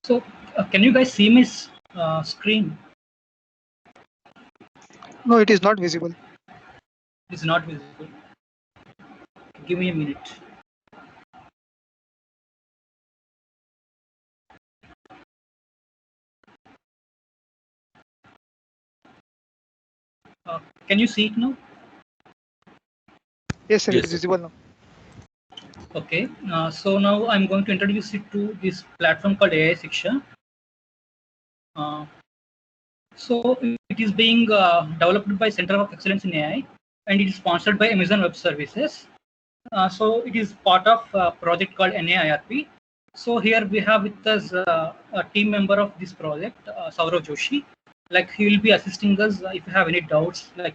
So, can you guys see my screen? No, it is not visible. It's not visible. Give me a minute. Can you see it now? Yes, sir, Yes, it is sir. visible now. Okay. So now I'm going to introduce you to this platform called AI Shiksha. So it is being developed by Center of Excellence in AI, and it is sponsored by Amazon Web Services. So it is part of a project called NAIRP. So here we have with us a team member of this project, Saurav Joshi. Like he will be assisting us if you have any doubts. Like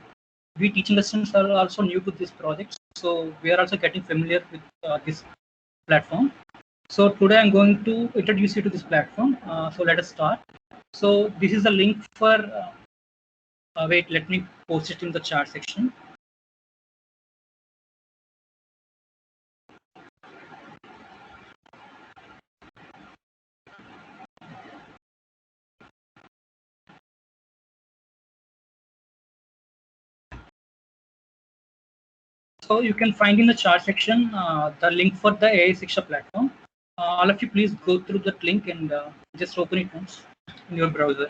we teaching assistants are also new to this project, so we are also getting familiar with this platform. So today I'm going to introduce you to this platform. So let us start. So this is the link for. Wait, let me post it in the chat section. So you can find in the chat section the link for the AI Shiksha platform. All of you please go through that link and just open it once in your browser.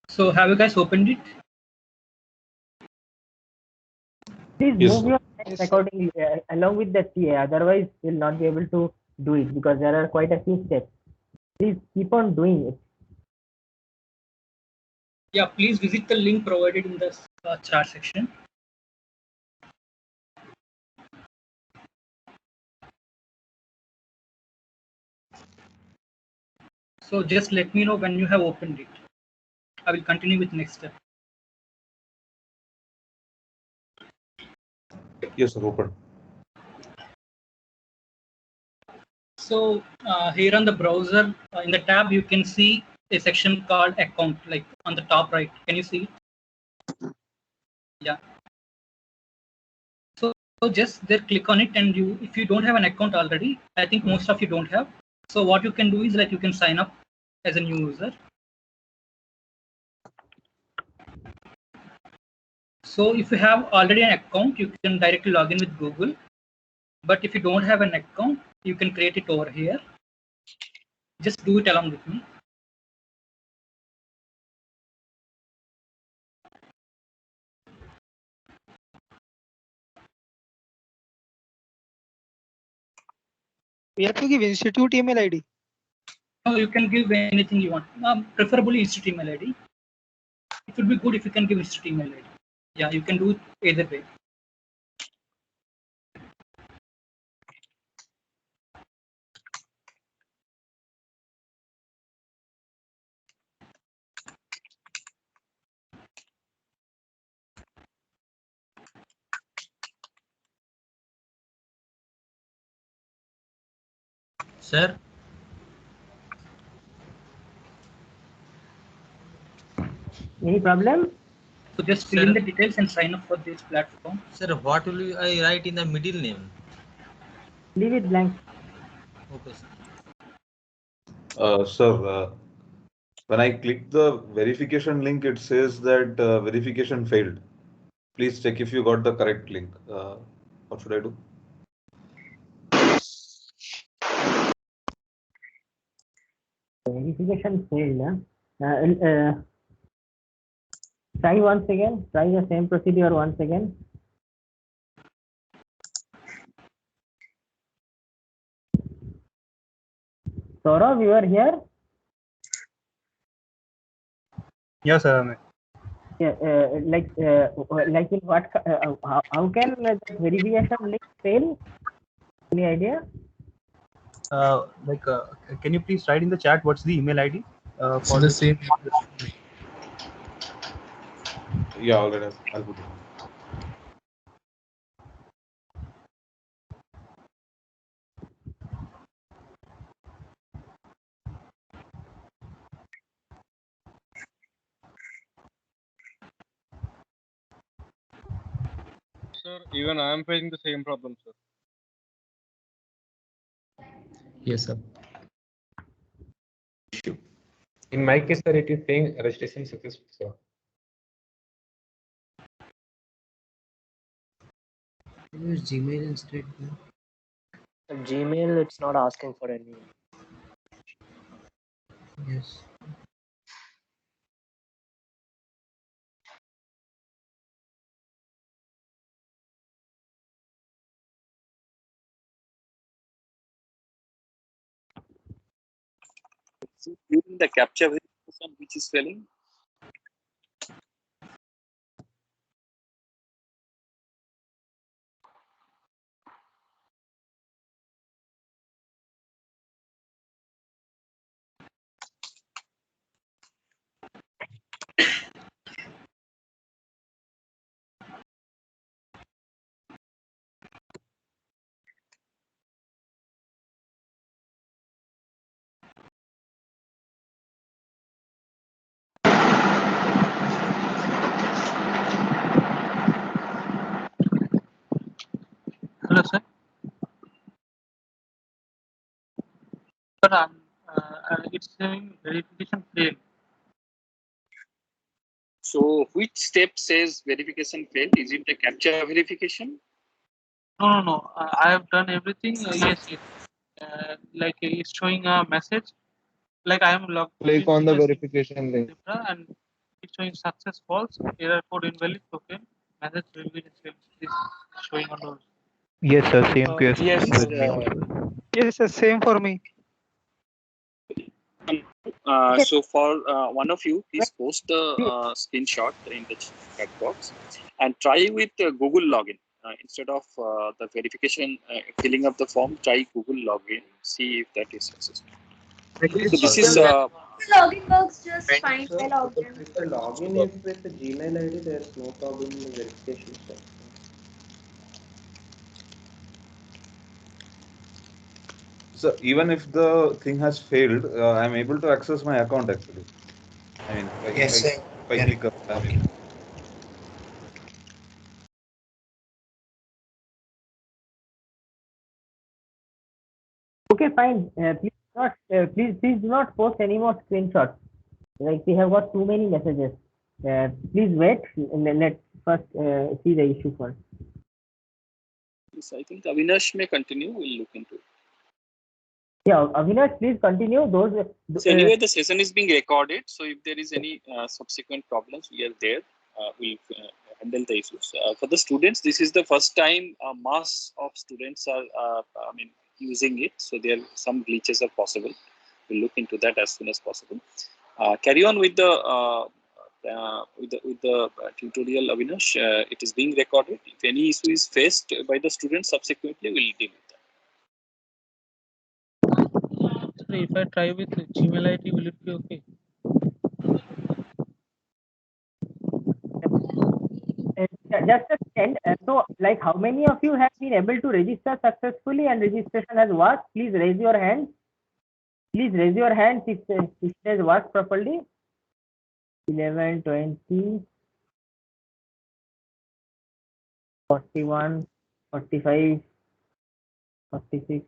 So have you guys opened it? Please Yes, move sir. your Yes, steps sir. accordingly along with the TA. Otherwise, you'll not be able to do it because there are quite a few steps. Please keep on doing it. Yeah, please visit the link provided in the chat section. So just let me know when you have opened it. I will continue with next step. Yes, sir. Open. So here on the browser, in the tab, you can see a section called account, like on the top right. Can you see it? Yeah. So just there click on it, and you, if you don't have an account already, I think most of you don't have. So what you can do is like you can sign up as a new user. So if you have already an account, you can directly log in with Google. But if you don't have an account, you can create it over here. Just do it along with me. We have to give institute email ID. No, you can give anything you want. Preferably institute email ID. It would be good if you can give institute email ID. Yeah, you can do it either way. Sir, Any problem? So just fill in the details and sign up for this platform. sir, what will I write in the middle name? Leave it blank. Okay, sir. Sir, when I click the verification link, it says that verification failed. Please check if you got the correct link. What should I do? Verification failed. Try once again. Try the same procedure once again. Saurav, you are here? Yes, sir. Yeah, like in what? How can the verification link fail? Any idea? Can you please write in the chat what's the email ID? For the same. Yeah, all right. I'll put it. sir. Even I am facing the same problem, sir. Yes, sir. In my case, sir, it is saying registration successful, sir. Use Gmail instead. Gmail, it's not asking for any. Yes. Using the captcha verification which is failing. Hello, sir. But it's saying verification failed. So which step says verification failed? Is it the captcha verification? No. I have done everything. Yes. Like it's showing a message. Like I am logged. Click on the verification link. And it's showing success false. Error code invalid. Okay. Message will be displayed. This is showing on those. Yes, sir. Same case Yes, with me also. yes, sir, same for me. So for one of you, please post the screenshot in the chat box and try with Google login. Instead of the verification, filling up the form, try Google login, see if that is successful. So this is login works just fine. Sir, I logged in. if the login is with the Gmail ID, there's no problem in the verification step. So even if the thing has failed, I'm able to access my account actually. I mean, if I click up. Okay, fine. Please do not post any more screenshots. Like we have got too many messages. Please wait. Let's first see the issue first. Yes, I think Avinash may continue. We'll look into it. Yeah, Avinash, please continue. So anyway, the session is being recorded. So if there is any subsequent problems, we are there. We'll handle the issues. For the students, this is the first time mass of students are using it. So there some glitches are possible. We'll look into that as soon as possible. Carry on with the tutorial, Avinash. It is being recorded. If any issue is faced by the students subsequently, we'll deal with that. So if I try with Gmail ID, will it be okay? Just a second. So, like, how many of you have been able to register successfully and registration has worked? Please raise your hand. Please raise your hands if it has worked properly. 11, 20, 41, 45, 46,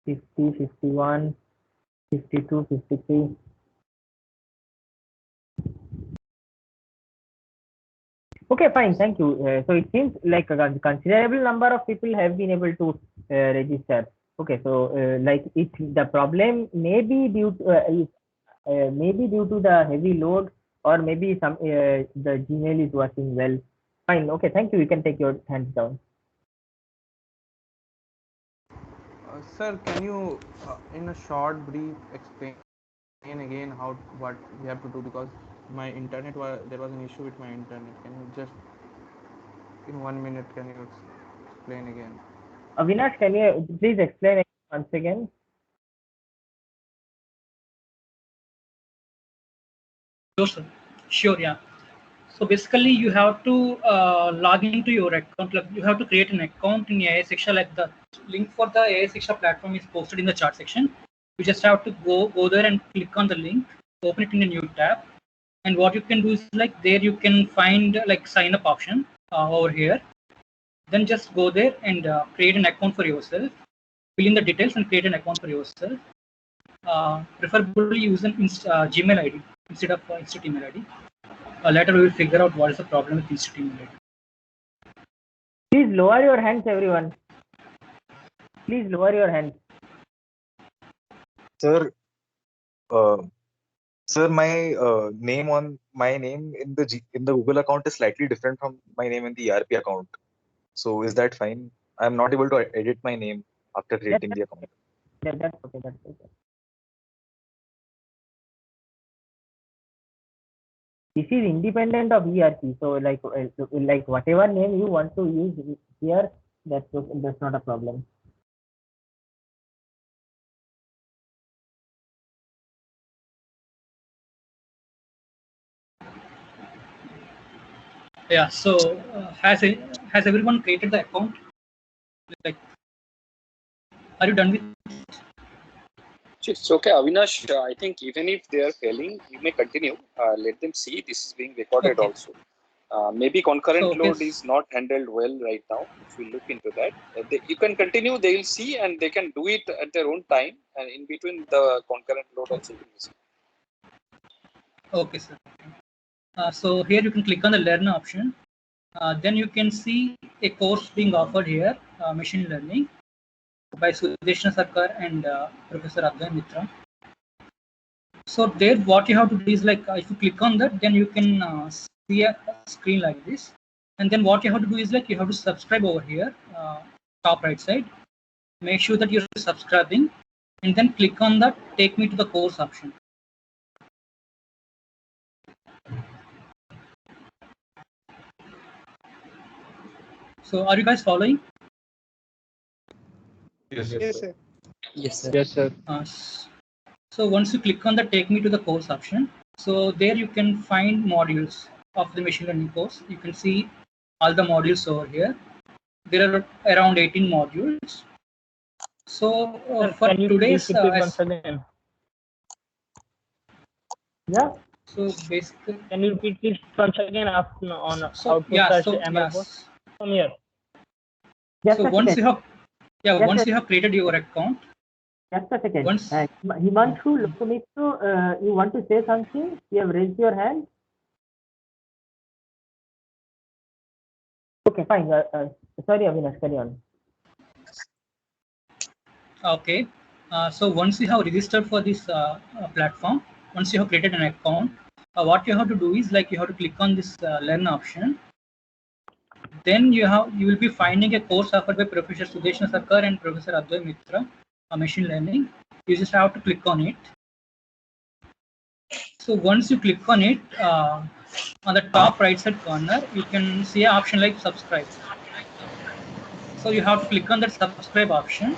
50, 51, 52, 53. Okay, fine. Thank you. So it seems like a considerable number of people have been able to register. Okay, so like the problem may be due to the heavy load, or maybe the Gmail is working well. Fine. Okay, thank you. You can take your hands down. Sir, can you, in a short brief, explain again what we have to do, because my internet there was an issue with my internet. Can you just in 1 minute can you explain again? Avinash, can you please explain once again? Sure, yeah. So basically, you have to log into your account. Like you have to create an account in AI Shiksha. Like the link for the AI Shiksha platform is posted in the chat section. You just have to go there and click on the link, open it in a new tab, And what you can do is like there you can find like sign up option over here. Then just go there and create an account for yourself. Fill in the details and create an account for yourself. Preferably use an Gmail ID instead of Institute email ID. Later we will figure out what is the problem with Institute email ID. Please lower your hands, everyone. Please lower your hands. Sir, sir, my name in the Google account is slightly different from my name in the ERP account. So is that fine? I'm not able to edit my name after creating the account. That's okay. That's okay. This is independent of ERP. So like whatever name you want to use here, that's not a problem. Yeah. So has everyone created the account? Like, are you done with? It's okay, Avinash. I think even if they are failing, you may continue. Let them see. This is being recorded also. Maybe concurrent load is not handled well right now. If we look into that, you can continue. They will see and they can do it at their own time. And in between, the concurrent load also will be seen. Okay, sir. So here you can click on the learn option. Then you can see a course being offered here, machine learning, by Sudeshna Sarkar and Professor Advay Mitra. So there, what you have to do is like if you click on that, then you can see a screen like this. And then what you have to do is like you have to subscribe over here, top right side. Make sure that you're subscribing, and then click on that take me to the course option. So are you guys following? Yes, sir. Yes, sir. Yes, sir. So once you click on the take me to the course option, so there you can find modules of the machine learning course. You can see all the modules over here. There are around 18 modules. So for can you today's please repeat once again? Yeah. So basically, can you repeat it once again on so, how to search ML course from here? Just so a once second. you have Just once a you have created your account. Just a second. Once Himanshu Lokamitru, you want to say something? You have raised your hand. Okay, fine. Sorry, Avinash, carry on. Okay. So once you have registered for this platform, once you have created an account, what you have to do is like you have to click on this learn option. Then you will be finding a course offered by Professor Sudeshna Sarkar and Professor Advay Mitra, machine learning. You just have to click on it. So once you click on it, on the top right side corner, you can see an option like subscribe. So you have to click on that subscribe option.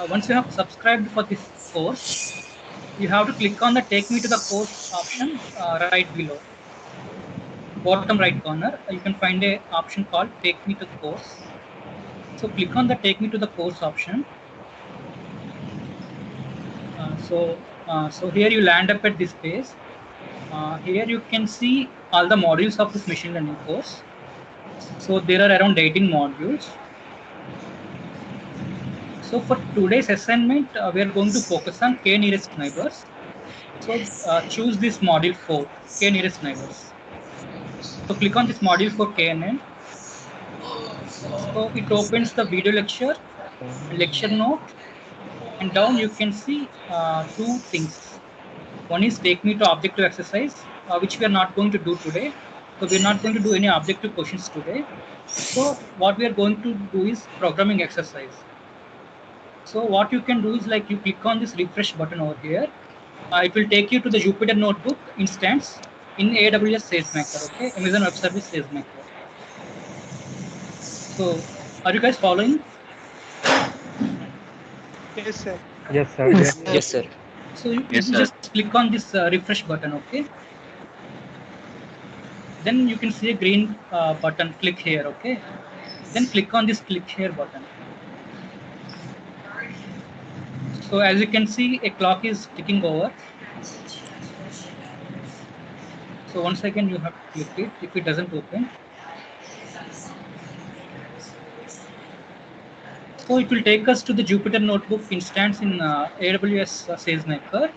Once you have subscribed for this course, you have to click on the take me to the course option right below. Bottom right corner, you can find a option called take me to the course. So click on the take me to the course option. So here you land up at this page. Here you can see all the modules of this machine learning course. So there are around 18 modules. So for today's assignment, we are going to focus on k nearest neighbors. So choose this module 4, k nearest neighbors. So click on this module for KNN. So it opens the video lecture note, and down you can see two things. One is take me to objective exercise, which we are not going to do today. So we are not going to do any objective questions today. So what we are going to do is programming exercise. So what you can do is like you click on this refresh button over here. It will take you to the Jupyter Notebook instance in AWS SageMaker, okay? Amazon Web Service SageMaker. So are you guys following? Yes, sir. Yes, sir. Yes, sir. So you just click on this refresh button, okay? Then you can see a green button, click here, okay? Then click on this click here button. So as you can see, a clock is ticking over. So once again, you have to click it. If it doesn't open, so it will take us to the Jupyter Notebook instance in AWS SageMaker.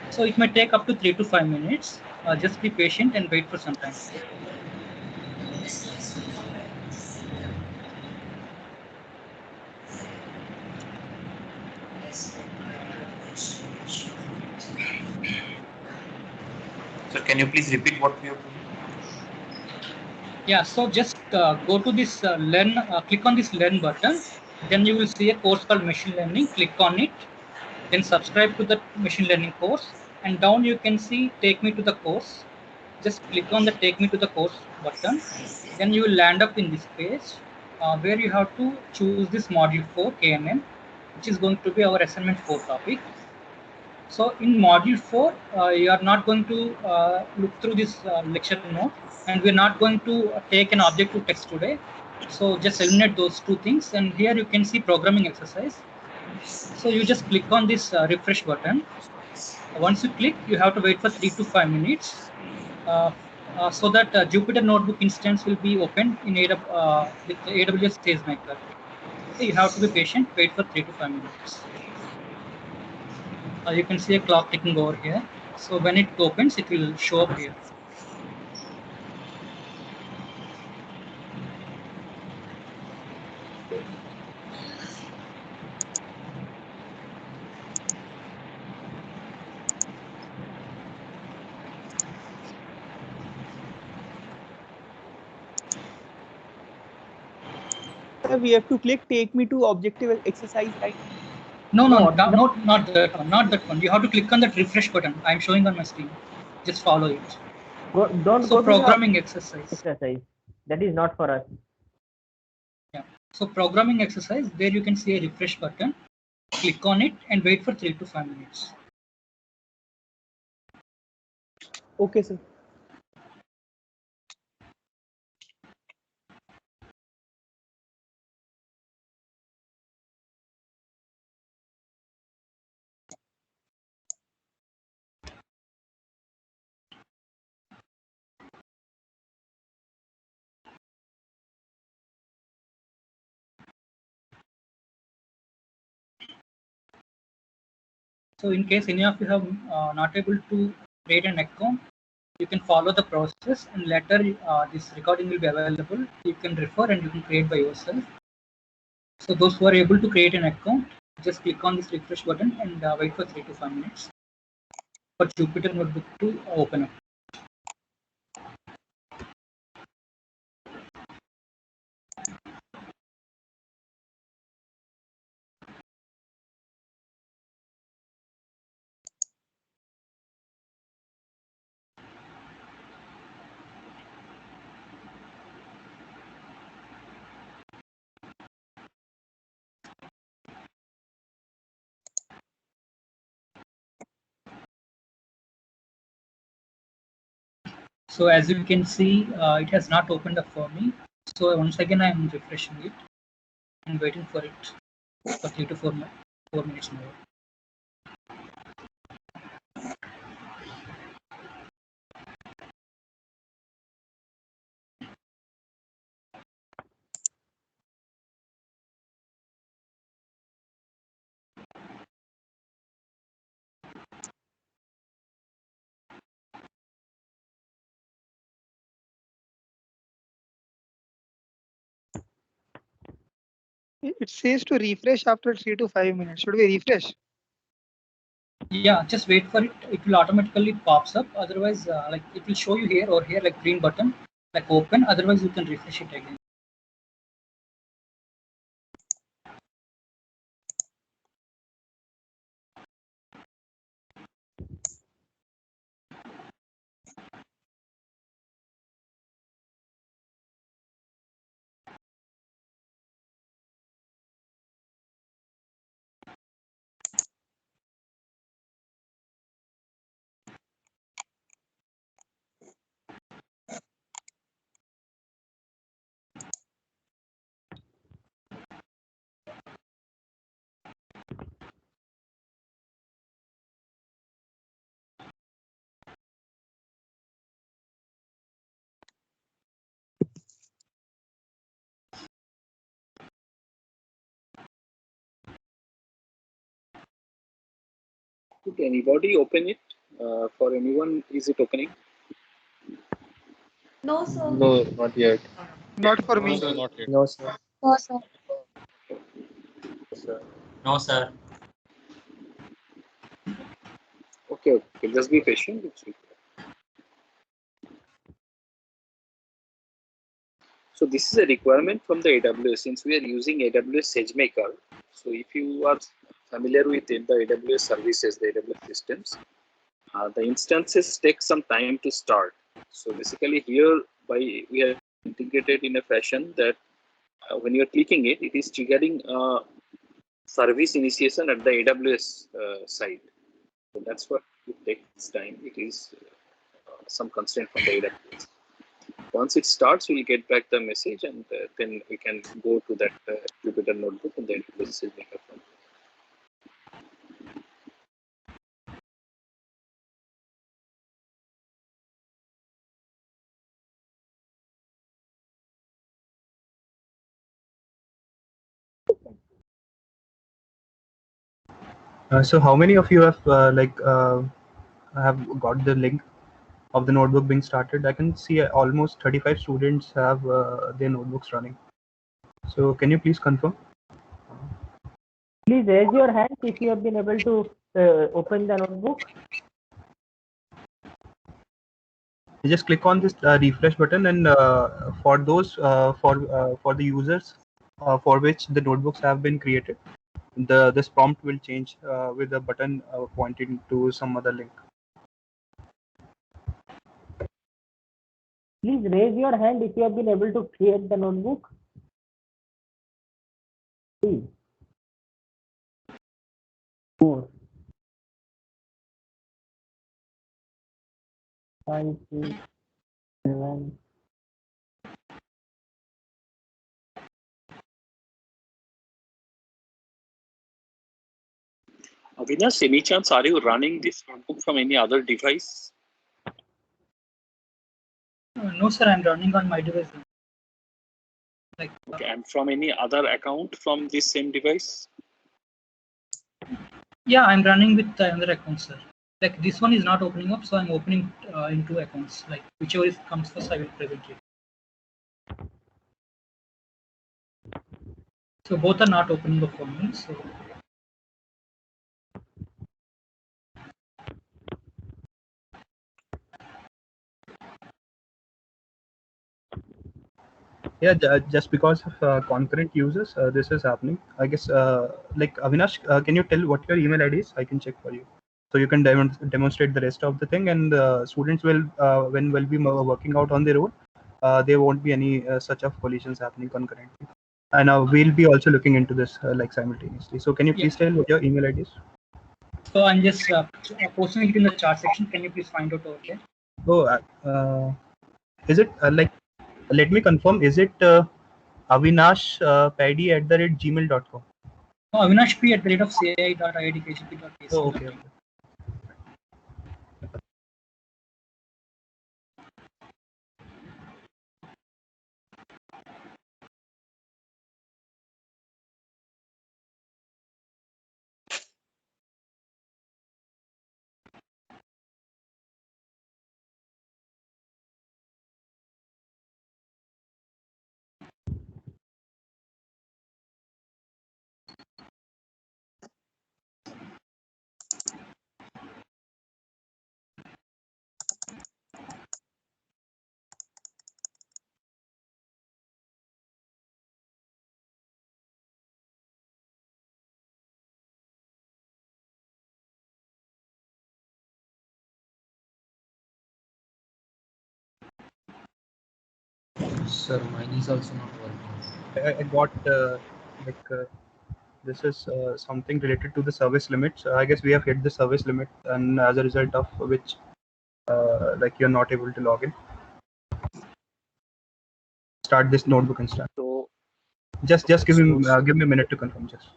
So it may take up to 3 to 5 minutes. Just be patient and wait for some time. So can you please repeat what we have done? Yeah, so just go to this learn, click on this learn button. Then you will see a course called machine learning. Click on it. Then subscribe to the machine learning course. And down you can see take me to the course. Just click on the take me to the course button. Then you will land up in this page where you have to choose this module 4 KNN, which is going to be our assignment 4 topic. So in module 4, you are not going to look through this lecture note, and we're not going to take an object to text today. So just eliminate those two things, and here you can see programming exercise. So you just click on this refresh button. Once you click, you have to wait for 3 to 5 minutes so that Jupyter Notebook instance will be opened in with the AWS SageMaker. Okay, you have to be patient, wait for 3 to 5 minutes. You can see a clock ticking over here. So when it opens, it will show up here. We have to click take me to objective exercise, right? No, not that one. Not that one. You have to click on that refresh button. I'm showing on my screen. Just follow it. Don't So go to programming the exercise. That is not for us. Yeah. So programming exercise, there you can see a refresh button. Click on it and wait for 3 to 5 minutes. Okay, sir. So in case any of you have not able to create an account, you can follow the process, and later this recording will be available. You can refer and you can create by yourself. So those who are able to create an account, just click on this refresh button and wait for 3 to 5 minutes for Jupyter Notebook to open up. So as you can see, it has not opened up for me. So once again, I am refreshing it and waiting for it for 3 to 4 minutes more. It says to refresh after 3 to 5 minutes. Should we refresh? Yeah, just wait for it. It will automatically pops up. Otherwise, like it will show you here or here, like green button, like open. Otherwise, you can refresh it again. Could anybody open it? For anyone, is it opening? No, sir. No, not yet. Not for No, me. sir, not yet. No, sir. No, sir. No, sir. Okay, just be patient. So this is a requirement from the AWS since we are using AWS SageMaker. So if you are familiar with the AWS services, the AWS systems, the instances take some time to start. So basically here we are integrated in a fashion that when you are clicking it, it is triggering service initiation at the AWS side. So that's what it takes time. It is some constraint from the AWS. Once it starts, we'll get back the message and then we can go to that Jupyter notebook and then this is maker from. So how many of you have have got the link of the notebook being started? I can see almost 35 students have their notebooks running. So can you please confirm? Please raise your hands if you have been able to open the notebook. You just click on this refresh button, and for those for the users for which the notebooks have been created, this prompt will change with the button pointing to some other link. Please raise your hand if you have been able to create the notebook. Please. 4, 5, 6, 7. Avinash, any chance are you running this notebook from any other device? No, sir, I'm running on my device. Like, okay, and from any other account from this same device? Yeah, I'm running with another account, sir. Like this one is not opening up, so I'm opening in 2 accounts. Like whichever comes first, I will present it. So both are not opening up for me. So Yeah, just because of concurrent users, this is happening. I guess, like Avinash, can you tell what your email ID is? I can check for you. So you can demonstrate the rest of the thing, and students will, when will be working out on their own, there won't be any such of collisions happening concurrently. And we'll be also looking into this like simultaneously. So can you please tell what your email ID is? So I'm just posting it in the chat section. Can you please find out over there? Oh, is it like? Let me confirm. Is it Avinash Paddy@gmail.com? No, Avinash P at the rate of ci.iitkgp.ac. Oh, okay. Sir, mine is also not working. I got this is something related to the service limits. I guess we have hit the service limit, and as a result of which, like you're not able to log in. Start this notebook instance. So just give me a minute to confirm. Just.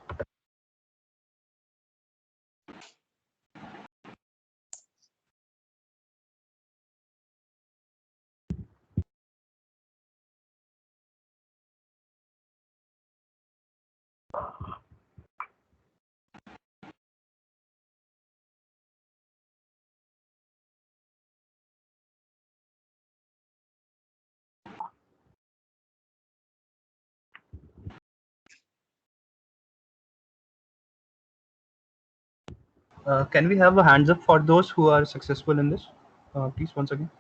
Can we have a hands up for those who are successful in this? Please, once again.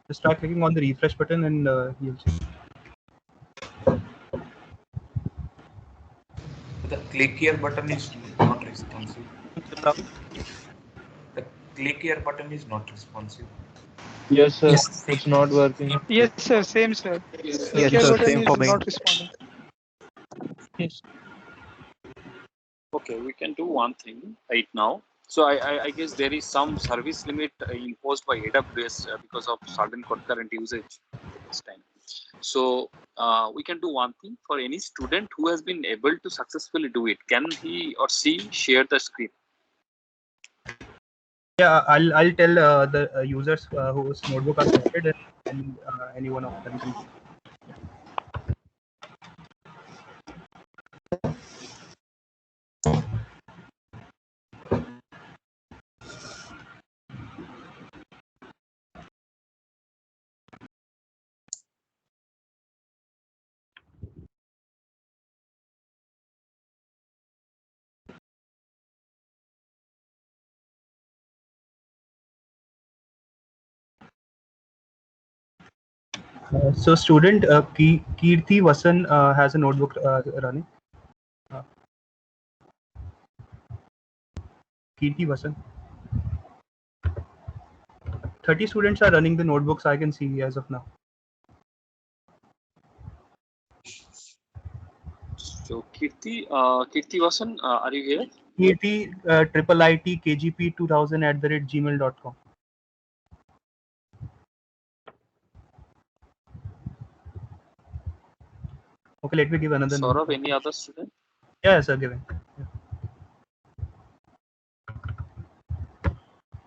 Just try clicking on the refresh button and you'll see. The click here button is not responsive. The click here button is not responsive. Yes, sir. It's not working. Yes, sir. Same, sir. Yes, Click here sir. button Same is for me. not responding. Yes. Okay, we can do one thing right now. So I guess there is some service limit imposed by AWS because of sudden concurrent usage this time. So we can do one thing for any student who has been able to successfully do it. Can he or she share the screen? Yeah, I'll tell the users whose notebook are started, and any one of them can. So student Kirti Vasan has a notebook running. Kirti Vasan. 30 students are running the notebooks I can see as of now. So Kirti Vasan, are you here? Kirti IIIT KGP 2000@gmail.com. Okay, let me give another. Saurabh, any other student? Yeah, sir, giving.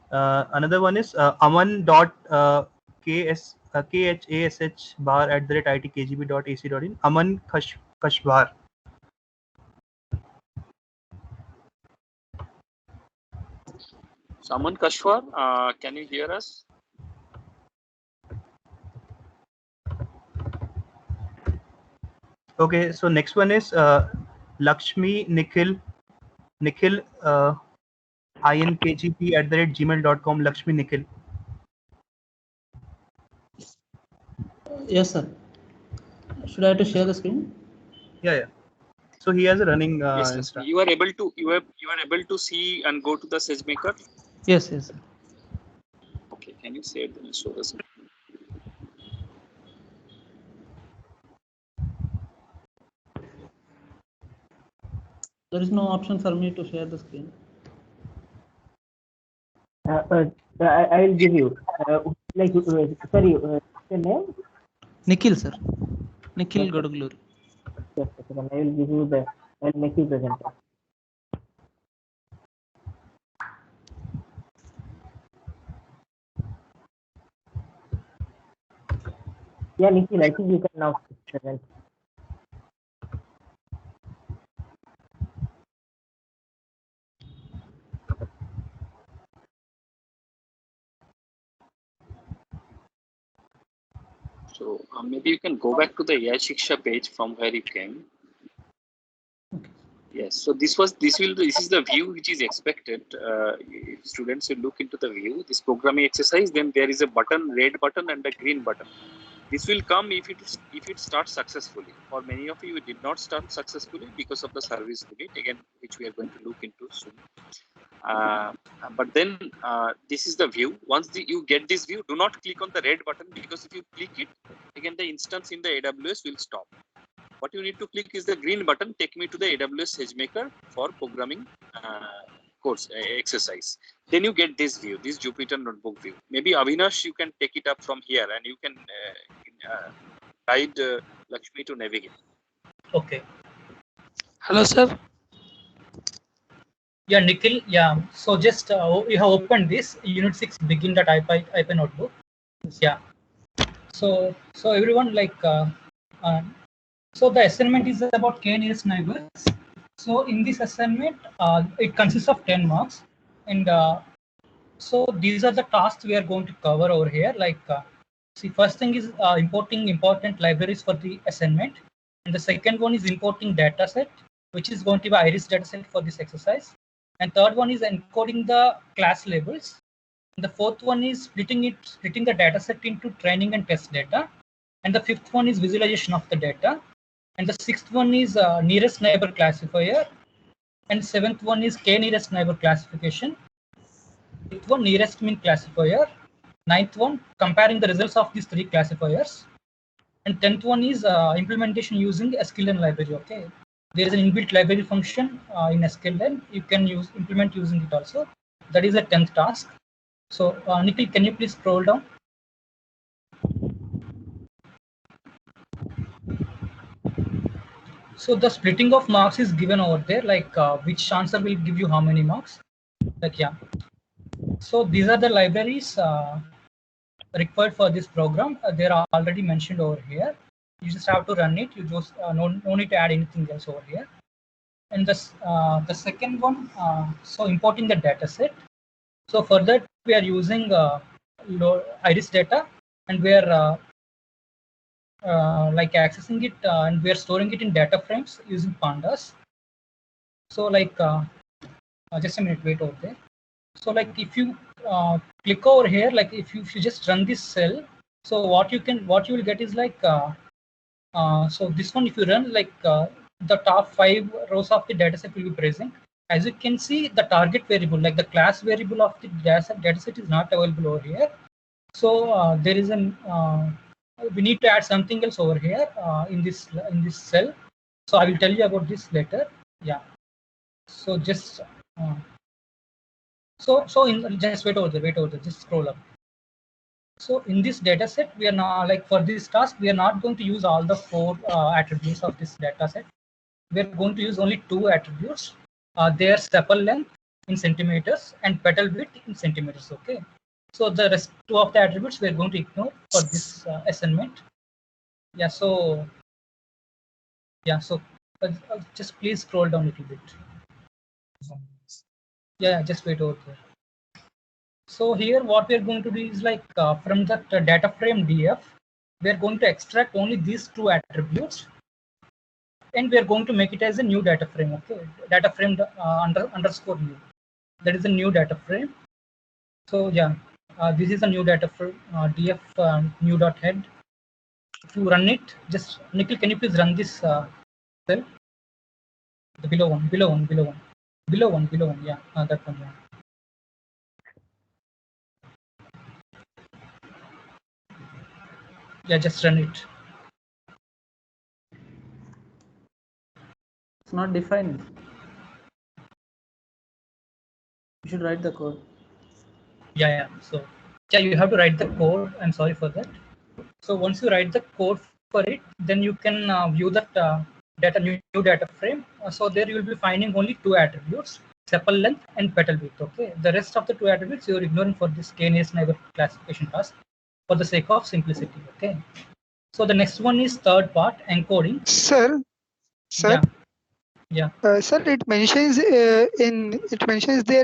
Another one is aman.khash@itkgb.ac.in. Aman Kashbar. So Aman Kashwar, can you hear us? Okay, so next one is Lakshmi Nikhil inkgp@gmail.com. Lakshmi Nikhil. Yes, sir. Should I have to share the screen? Yeah. So he has a running. Yes. You are able to see and go to the SageMaker. Yes, sir. Okay, can you share the show the screen? There is no option for me to share the screen. I'll give you. Sorry, your name? Nikhil, sir. Nikhil Godagluri. Yes, I will give you I'll make you presenter. Yeah, Nikhil, I think you can now present. So maybe you can go back to the AI Shiksha page from where you came. Yes. So this is the view which is expected. If students will look into the view, this programming exercise, then there is a button, red button, and a green button. This will come if it starts successfully. For many of you, it did not start successfully because of the service limit, again, which we are going to look into soon. But then this is the view. Once you get this view, do not click on the red button, because if you click it, again the instance in the AWS will stop. What you need to click is the green button, take me to the AWS SageMaker for programming course exercise. Then you get this view, this Jupyter Notebook view. Maybe Avinash, you can take it up from here and you can guide Lakshmi to navigate. Okay. Hello, sir. Yeah, Nikhil. Yeah. So just you have opened this Unit 6 begin.ipy notebook. Yeah. So everyone, so the assignment is about k-nearest neighbors. So in this assignment, it consists of 10 marks, and So these are the tasks we are going to cover over here. Like, see, first thing is importing important libraries for the assignment. And the second one is importing dataset, which is going to be Iris dataset for this exercise. And third one is encoding the class labels. And the fourth one is splitting the dataset into training and test data. And the fifth one is visualization of the data. And the sixth one is nearest neighbor classifier. And seventh one is k nearest neighbor classification. Eighth one, nearest mean classifier. Ninth one, comparing the results of these three classifiers. And 10th one is implementation using sklearn library. Okay, there is an inbuilt library function in sklearn. You can implement using it also. That is the 10th task. So Nikhil, can you please scroll down? So the splitting of marks is given over there, like which answer will give you how many marks. Like, yeah. So these are the libraries required for this program. They are already mentioned over here. You just have to run it. You just no need to add anything else over here. And this, the second one, so importing the data set. So for that, we are using Iris data, and we are like accessing it, and we are storing it in data frames using pandas. So like, just a minute, wait over there. So like, if you click over here, like if you just run this cell, so what you will get is like, so this one, if you run, like the top 5 rows of the dataset will be present. As you can see, the target variable, like the class variable of the dataset is not available over here. So there is an we need to add something else over here in this cell. So I will tell you about this later. Yeah. So just just wait over there, just scroll up. So in this data set, we are now, like for this task, we are not going to use all the 4 attributes of this data set. We are going to use only 2 attributes. They are sepal length in centimeters and petal width in centimeters. Okay. So the rest 2 of the attributes we are going to ignore for this assignment. Yeah. So just please scroll down a little bit. Yeah, just wait over there. So here what we are going to do is like from the data frame df, we are going to extract only these 2 attributes, and we are going to make it as a new data frame. Okay, data frame underscore new. That is a new data frame. So yeah, this is a new data frame df new dot head. If you run it, just Nikhil, can you please run this cell? The below one. Yeah, that one. Yeah. Yeah, just run it. It's not defined. You should write the code. Yeah. So yeah, you have to write the code. I'm sorry for that. So once you write the code for it, then you can view that new data frame. So there you will be finding only 2 attributes, sepal length and petal width. Okay, the rest of the 2 attributes you are ignoring for this k-nearest neighbor classification task for the sake of simplicity. Okay. So the next one is third part, encoding. Sir. Yeah. Sir, it mentions there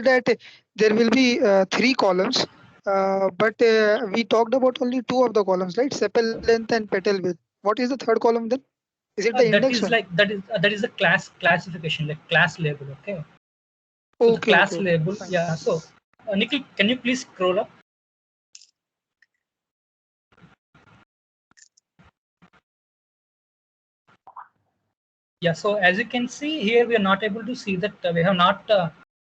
that there will be 3 columns, but we talked about only 2 of the columns, right? Sepal length and petal width. What is the third column then? Is it the index one? That is a classification, like class label. Okay. So the class label. Fine. Yeah. So Nikhil, can you please scroll up? Yeah, so as you can see here, we are not able to see that we have not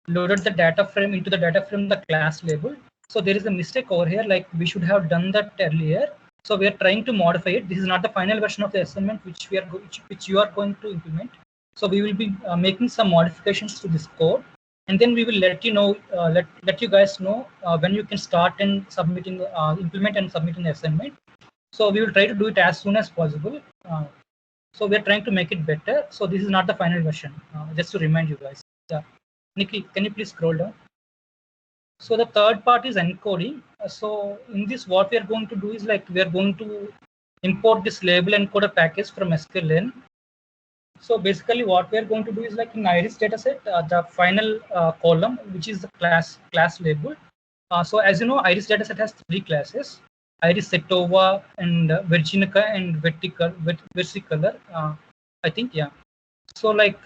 loaded the data frame into the data frame, the class label. So there is a mistake over here, like we should have done that earlier. So we are trying to modify it. This is not the final version of the assignment which you are going to implement. So we will be making some modifications to this code, and then we will let you know, let you guys know when you can start and submitting, implement and submitting the assignment. So we will try to do it as soon as possible. So we are trying to make it better. So this is not the final version, just to remind you guys. Nikhil, can you please scroll down? So the third part is encoding. So in this, what we are going to do is like we are going to import this label encoder package from sklearn. So basically what we are going to do is like in Iris dataset, the final column, which is the class label, So as you know, Iris dataset has 3 classes: Iris Setova and Virginica and Versicolor. I think, yeah. So like,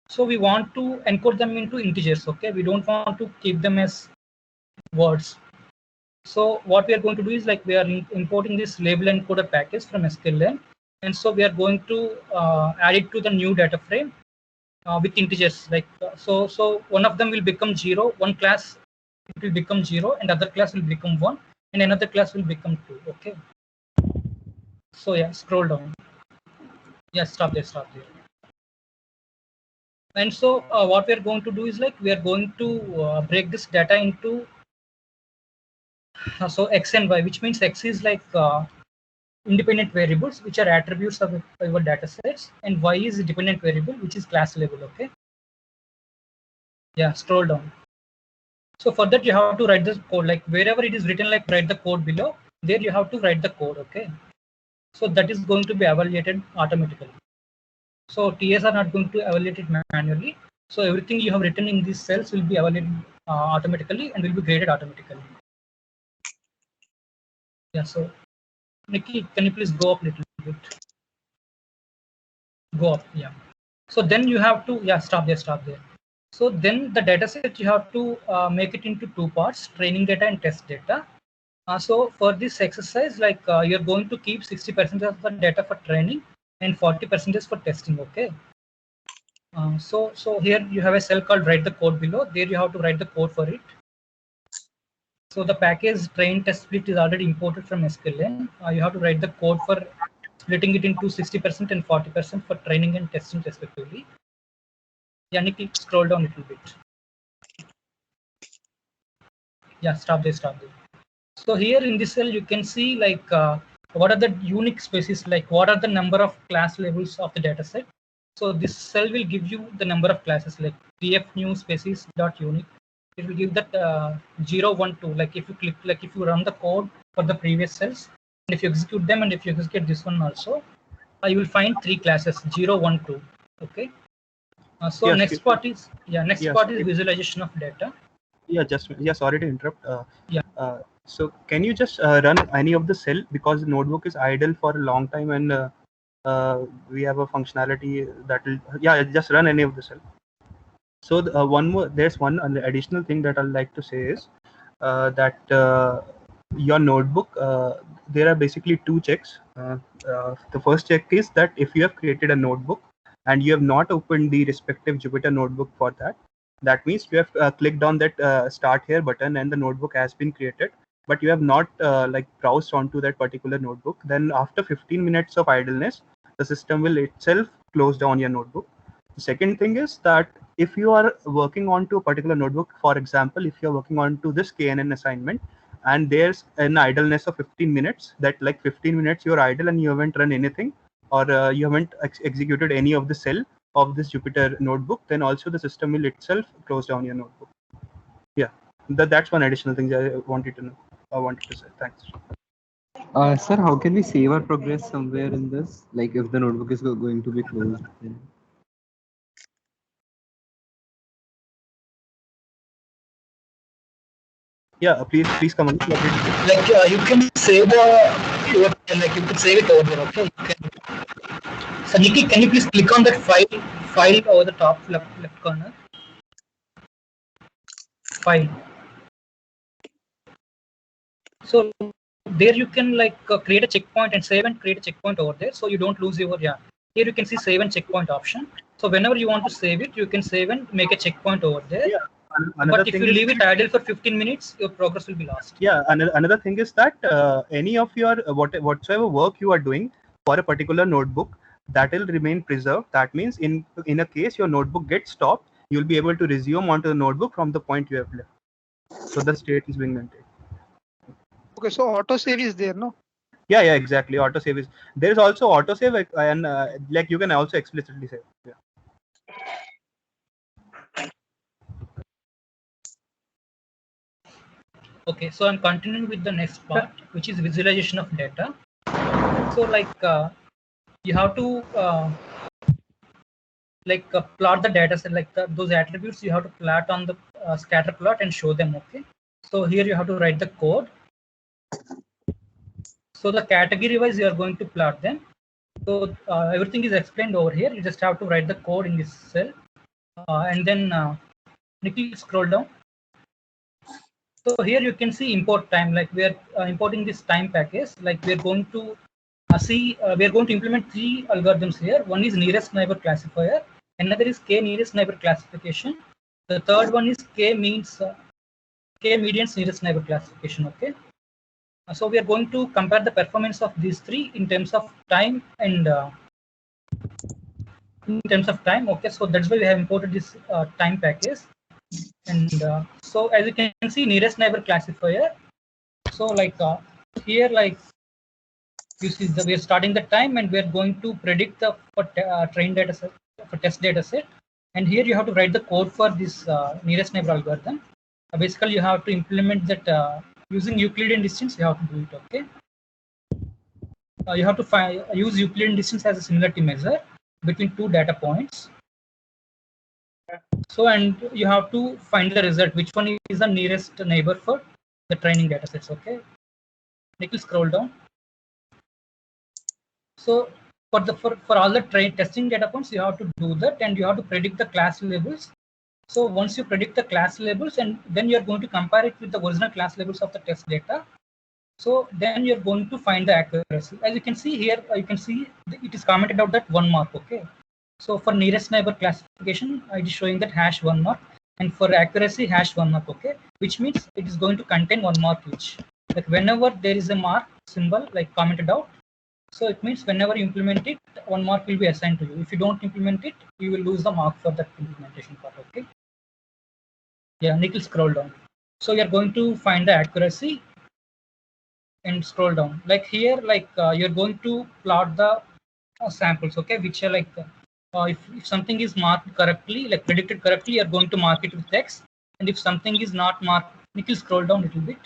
so we want to encode them into integers. Okay, we don't want to keep them as words. So what we are going to do is, like, we are importing this label encoder package from sklearn, and so we are going to add it to the new data frame with integers. Like, so one of them will become 0, one class it will become 0, and other class will become 1, and another class will become 2. Okay. So yeah, scroll down. Yeah, stop there. And so what we are going to do is, like, we are going to break this data into so x and y, which means x is like independent variables, which are attributes of your data sets, and y is a dependent variable, which is class level. Okay. Yeah, scroll down. So for that, you have to write the code, like wherever it is written, like write the code below, there you have to write the code. Okay. So that is going to be evaluated automatically. So TS are not going to evaluate it manually. So everything you have written in these cells will be evaluated automatically and will be graded automatically. Yeah, so Nikki, can you please go up a little bit? Go up, yeah. So then you have to, yeah, stop there. So then the data set, you have to make it into 2 parts: training data and test data. So for this exercise, like you're going to keep 60% of the data for training and 40% is for testing. Okay. So here you have a cell called write the code below. There you have to write the code for it. So the package train test split is already imported from sklearn. You have to write the code for splitting it into 60% and 40% for training and testing respectively. Yeah, Nikki, scroll down a little bit. Yeah, stop there. So here in this cell, you can see, like what are the unique species, like what are the number of class labels of the data set. So this cell will give you the number of classes, like df new species dot unique. It will give that 0, 1, 2. Like if you click, like if you run the code for the previous cells, and if you execute them, and if you execute this one also, you will find 3 classes: 0, 1, 2. Okay. So Yes, next part is sorry. visualization of data. Yeah, sorry to interrupt. Yeah. So can you just run any of the cell, because the notebook is idle for a long time, and we have a functionality that will, just run any of the cell. So there's one additional thing that I'd like to say is that your notebook, there are basically 2 checks. The first check is that if you have created a notebook and you have not opened the respective Jupyter notebook for that, that means you have clicked on that start here button and the notebook has been created, but you have not like browsed onto that particular notebook. Then after 15 minutes of idleness, the system will itself close down your notebook. The second thing is that if you are working on to a particular notebook, for example, if you're working on to this KNN assignment and there's an idleness of 15 minutes, that like 15 minutes you're idle and you haven't run anything, or you haven't executed any of the cell of this Jupyter notebook, then also the system will itself close down your notebook. Yeah, that's one additional thing that I wanted to say. Thanks. Sir, how can we save our progress somewhere in this? Like if the notebook is going to be closed, then... Yeah, please come on. Like you can save like you can save it over there. Okay. You can. So Nikki, can you please click on that file over the top left corner? File. So there you can like create a checkpoint and save and create a checkpoint over there, so you don't lose your Here you can see save and checkpoint option. So whenever you want to save it, you can save and make a checkpoint over there. Yeah. But if you leave it idle for 15 minutes, your progress will be lost. Yeah, another thing is that any of your whatsoever work you are doing for a particular notebook, that will remain preserved. That means in a case your notebook gets stopped, you'll be able to resume onto the notebook from the point you have left. So the state is being maintained. Okay, so autosave is there, no? Yeah, exactly. Autosave is there. Is also autosave, and like you can also explicitly save. Yeah. Okay, so I'm continuing with the next part, which is visualization of data. So like you have to plot the data set, like those attributes you have to plot on the scatter plot and show them. Okay, So here you have to write the code. So the category wise, you are going to plot them. So everything is explained over here. You just have to write the code in this cell, and then Nikhil, scroll down. So here you can see import time. Like we are importing this time package. Like we are going to we are going to implement 3 algorithms here. One is nearest neighbor classifier. Another is k nearest neighbor classification. The third one is k medians nearest neighbor classification. Okay. So we are going to compare the performance of these 3 in terms of time and Okay, so that's why we have imported this time package. And so as you can see, nearest neighbor classifier. So like here, like you see, we are starting the time and we are going to predict the train data set for test data set. And here you have to write the code for this nearest neighbor algorithm. Basically, you have to implement that using Euclidean distance. You have to do it. Okay. You have to use Euclidean distance as a similarity measure between 2 data points. So, and you have to find the result, which one is the nearest neighbor for the training data sets. Okay. Nikhil, scroll down. So for all the testing data points, you have to do that, and you have to predict the class labels. So once you predict the class labels, and then you're going to compare it with the original class labels of the test data. So then you're going to find the accuracy. As you can see here, you can see it is commented out that 1 mark. Okay. So for nearest neighbor classification, it is showing that hash 1 mark, and for accuracy hash 1 mark. Okay, which means it is going to contain 1 mark each. Like whenever there is a mark symbol like commented out, so it means whenever you implement it, 1 mark will be assigned to you. If you don't implement it, you will lose the mark for that implementation part. Okay. Yeah, Nikhil, scroll down. So you are going to find the accuracy and scroll down. Like here, like you're going to plot the samples. Okay, which are like if something is marked correctly, like predicted correctly, you're going to mark it with X. And if something is not marked, Nikhil, scroll down a little bit.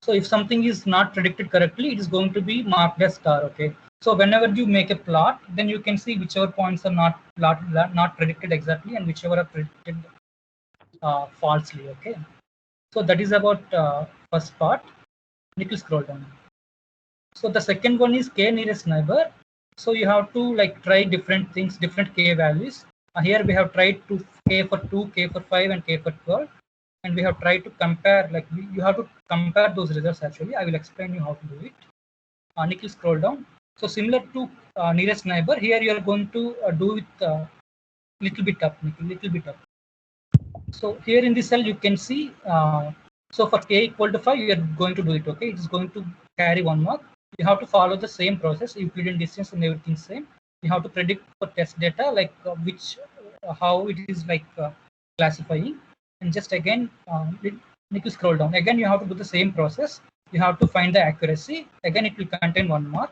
So if something is not predicted correctly, it is going to be marked as star. Okay. So whenever you make a plot, then you can see whichever points are not predicted exactly, and whichever are predicted falsely. Okay. So that is about first part. Nikhil, scroll down. So the second one is k nearest neighbor. So you have to like try different things, different k values. Here we have tried to k for 2, k for 5, and k for 12. And we have tried to compare, like you have to compare those results actually. I will explain you how to do it. Nikhil, scroll down. So similar to nearest neighbor, here you are going to do it little bit up, Nikhil, little bit up. So here in this cell you can see, so for k equal to 5, you are going to do it. Okay, it is going to carry 1 mark. You have to follow the same process, Euclidean distance and everything same. You have to predict for test data, like how it is like classifying. And just again, Nikhil, scroll down. Again, you have to do the same process. You have to find the accuracy. Again, it will contain 1 mark.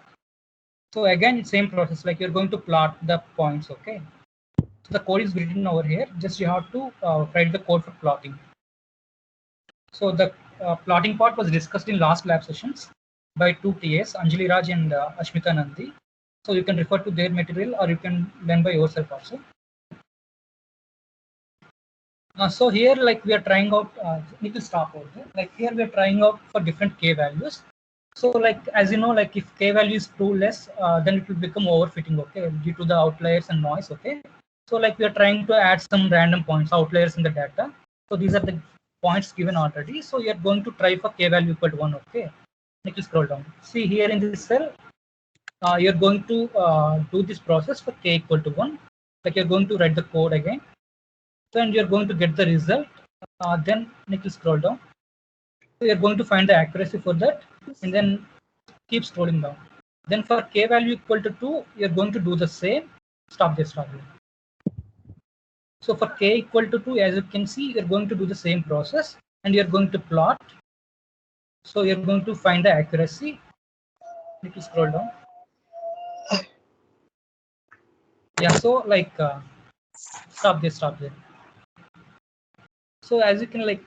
So again, it's same process, like you're going to plot the points. Okay. So the code is written over here. Just you have to write the code for plotting. So the plotting part was discussed in last lab sessions by 2 TAs, Anjali Raj and Ashmita Nandi. So you can refer to their material, or you can learn by yourself also. So here, like we are trying out, need to stop over there. Like here, we are trying out for different k values. So like as you know, like if k value is too less, then it will become overfitting. Okay, due to the outliers and noise. Okay, so like we are trying to add some random points, outliers in the data. So these are the points given already. So you are going to try for k value equal to 1. Okay, need to scroll down. See here in this cell, you are going to do this process for k equal to 1. Like you're going to write the code again. And you're going to get the result. Then Nikhil, scroll down. So you're going to find the accuracy for that, and then keep scrolling down. Then for k value equal to 2, you're going to do the same. Stop there, stop there. So for k equal to 2, as you can see, you're going to do the same process, and you're going to plot. So you're going to find the accuracy. Nikhil, scroll down. Yeah, so like stop there. So as you can like,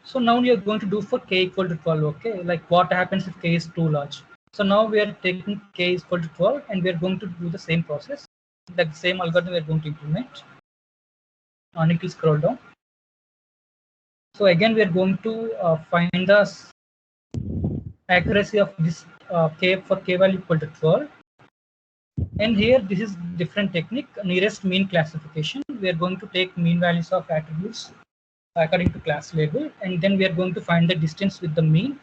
so now we are going to do for k equal to 12. Okay, like what happens if k is too large? So now we are taking k is equal to 12, and we are going to do the same process, like the same algorithm we are going to implement. Nikhil, scroll down. So again, we are going to find the accuracy of this k for k value equal to 12. And here, this is different technique, nearest mean classification. We are going to take mean values of attributes according to class label, and then we are going to find the distance with the mean.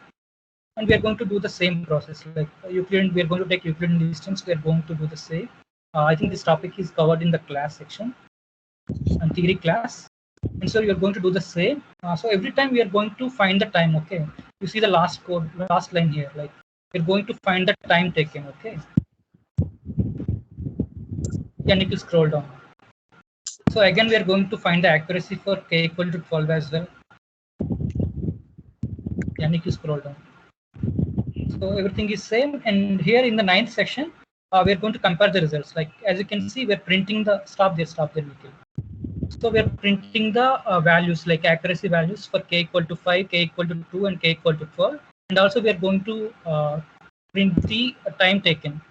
And we are going to do the same process, like Euclidean, we are going to take Euclidean distance, we are going to do the same. I think this topic is covered in the class section and theory class. And so you're going to do the same. So every time we are going to find the time, okay? You see the last code, last line here, like we're going to find the time taken, okay? Yeah, need to scroll down. So again, we are going to find the accuracy for k equal to 12 as well. Yeah, need to scroll down. So everything is same. And here in the 9th section, we are going to compare the results. Like as you can see, we're printing the stop there, Nikhil. So we are printing the values, like accuracy values for k equal to 5, k equal to 2, and k equal to 12. And also we are going to print the time taken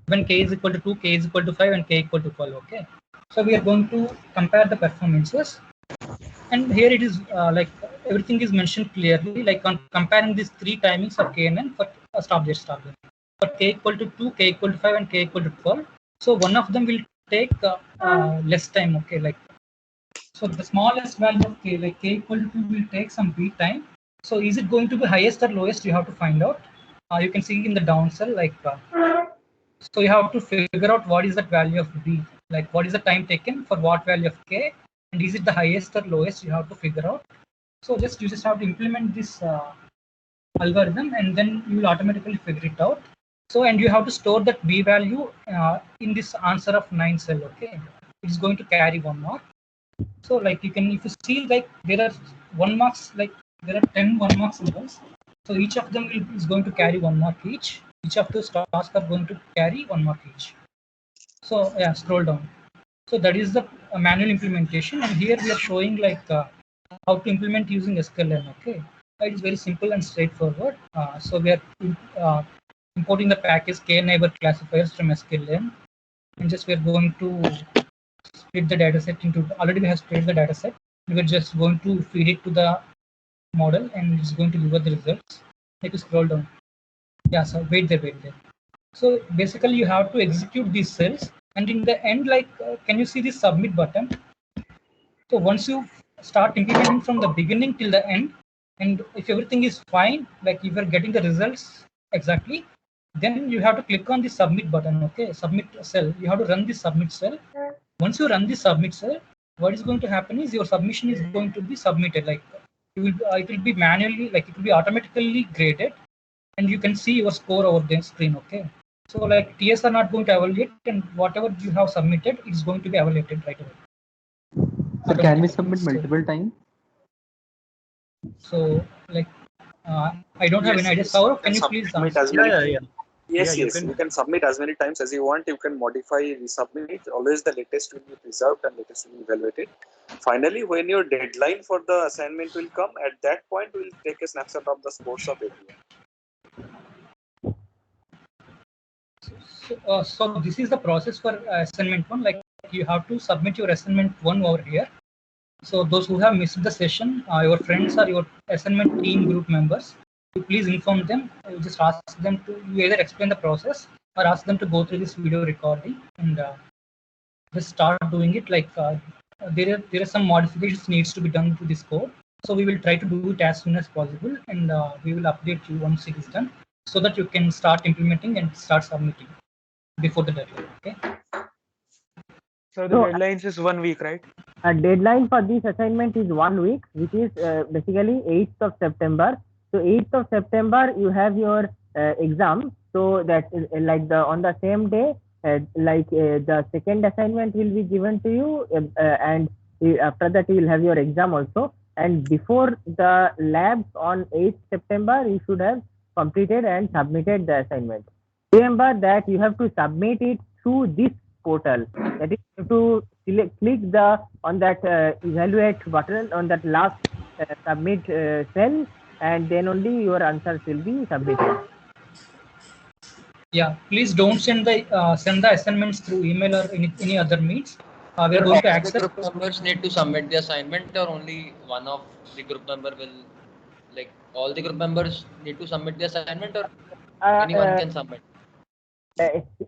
when k is equal to 2, k is equal to 5, and k equal to 12. Okay. So we are going to compare the performances. And here it is like everything is mentioned clearly, like on comparing these 3 timings of KNN for stop there. For k equal to 2, k equal to 5, and k equal to 12. So one of them will take less time. Okay, like. So the smallest value of k, like k equal to 2, will take some b time. So is it going to be highest or lowest? You have to find out. You can see in the down cell, like so you have to figure out what is that value of b, like what is the time taken for what value of k, and is it the highest or lowest? You have to figure out. So you just have to implement this algorithm, and then you will automatically figure it out. So and you have to store that b value in this answer of 9 cell. Okay, it's going to carry 1 mark. So like you can, if you see, like there are 1 marks, like there are 10 1 mark symbols. So each of them is going to carry 1 mark each. Each of those tasks are going to carry 1 mark each. So yeah, scroll down. So that is the manual implementation, and here we are showing like how to implement using sklearn. Okay, it is very simple and straightforward. So we are importing the package kneighbor classifiers from sklearn, and just we are going to split the dataset into. Already we have split the dataset. We are just going to feed it to the model, and it's going to give us the results. Need to scroll down. Yeah, so wait there. So basically, you have to execute these cells, and in the end, like, can you see this submit button? So once you start implementing from the beginning till the end, and if everything is fine, like if you're getting the results exactly, then you have to click on the submit button. Okay, submit cell. You have to run the submit cell. Once you run the submit cell, what is going to happen is your submission is going to be submitted. Like it will be manually, like it will be automatically graded, and you can see your score over the screen. Okay, so like TS are not going to evaluate, and whatever you have submitted is going to be evaluated right away. So can we submit multiple times? So like I don't have any idea. Saurav, can you please answer? Yes, you can submit as many times as you want. You can modify, resubmit. Always the latest will be preserved and latest will be evaluated. Finally, when your deadline for the assignment will come, at that point we'll take a snapshot of the scores of everyone. So this is the process for assignment 1. Like you have to submit your assignment 1 over here. So those who have missed the session, your friends or your assignment team group members, you please inform them. You just ask them to, you either explain the process or ask them to go through this video recording and just start doing it. Like there are some modifications needs to be done to this code. So we will try to do it as soon as possible, and we will update you once it is done, so that you can start implementing and start submitting before the deadline. Okay. So the deadline is 1 week, right? A deadline for this assignment is 1 week, which is basically 8th of September. So 8th of September, you have your exam. So that like on the same day, the second assignment will be given to you, and after that you will have your exam also. And before the labs on 8th September, you should have completed and submitted the assignment. Remember that you have to submit it through this portal. That is, you have to click on that evaluate button on that last submit cell, and then only your answers will be submitted. Yeah, please don't send the assignments through email or any other means. We are going to all the access. group members need to submit the assignment, or only one of the group member will, like all the group members need to submit the assignment, or anyone can submit?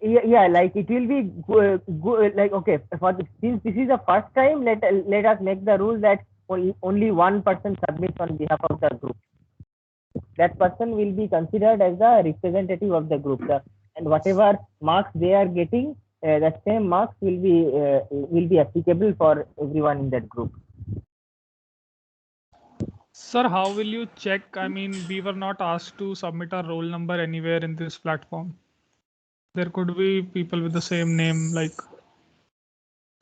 Yeah, like it will be like, okay, since this is the first time, let us make the rule that only one person submits on behalf of the group. That person will be considered as the representative of the group, and whatever marks they are getting, the same marks will be applicable for everyone in that group. Sir, how will you check? I mean, we were not asked to submit our roll number anywhere in this platform. There could be people with the same name, like.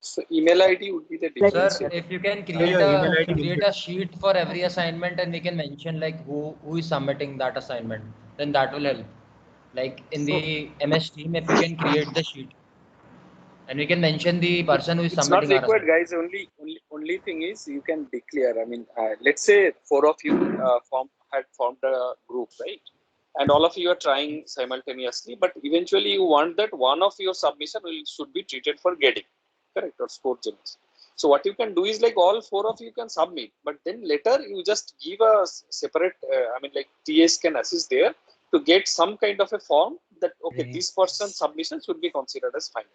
So email ID would be the difference. Sir, if you can create a sheet for every assignment, and we can mention like who is submitting that assignment, then that will help. Like in the MS team, if you can create the sheet, and we can mention the person who is It's not submitting our required, assignment. guys. Only thing is you can declare. I mean, let's say 4 of you had formed a group, right? And all of you are trying simultaneously, but eventually you want that one of your submission should be treated for getting, correct, or score gems. So what you can do is like all 4 of you can submit, but then later you just give a separate. I mean, like TS can assist there to get some kind of a form that okay, this person's submission should be considered as final.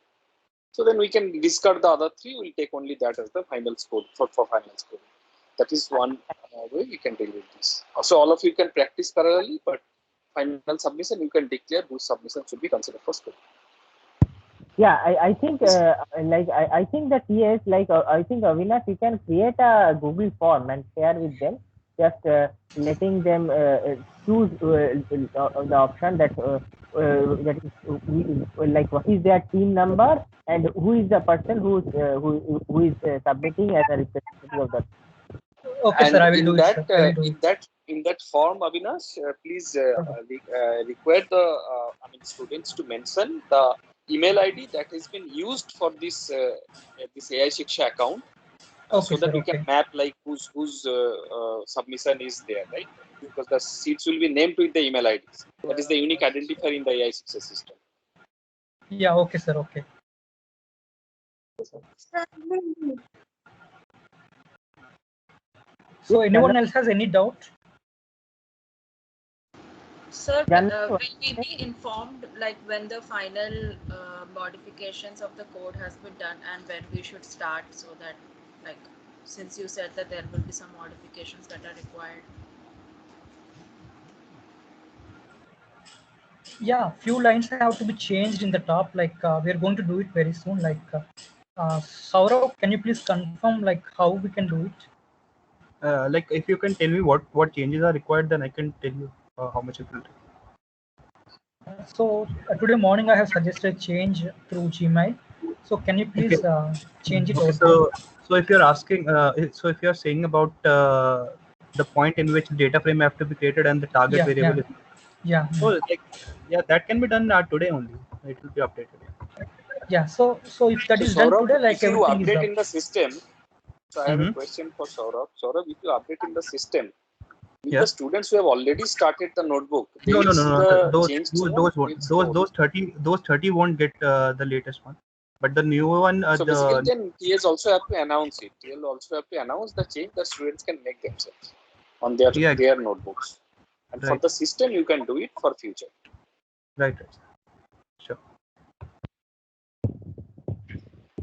So then we can discard the other 3. We'll take only that as the final score for final score. That is one way we can deal with this. So all of you can practice parallelly, but final submission you can declare whose submission should be considered for score. Yeah, I think I think that yes, like I think Avinash, you can create a Google form and share with them, just letting them choose the option that is like what is their team number and who is the person who is submitting as a representative of that. Okay, and sir, I will in do that, it. Sir. I will do it. In that form, Avinash, please require the students to mention the email ID that has been used for this this AI Shiksha account, so that we can map like whose submission is there, right? Because the seats will be named with the email IDs. That is the unique identifier in the AI Shiksha system. Yeah. Okay, sir. Okay. So anyone else has any doubt? Sir, will we be informed like when the final modifications of the code has been done and when we should start, so that like since you said that there will be some modifications that are required? Yeah, few lines have to be changed in the top. Like we are going to do it very soon. Like Saurav, can you please confirm like how we can do it? Like if you can tell me what changes are required, then I can tell you how much it will take. So today morning I have suggested change through Gmail. So can you please change it over? So if you're asking, so if you're saying about the point in which data frame have to be created and the target variable is. Yeah. So like, that can be done today only. It will be updated. Yeah. So if that is Saurabh, done today, like if you everything is update done. in the system, so I have a question for Saurabh. Saurabh, if you update in the system, the students who have already started the notebook, they will see the changed Those 30 won't get the latest one, but the new one. So basically, then TLs also have to announce it. TL also have to announce the change that students can make themselves on their notebooks. And for the system, you can do it for future. Right. Sure.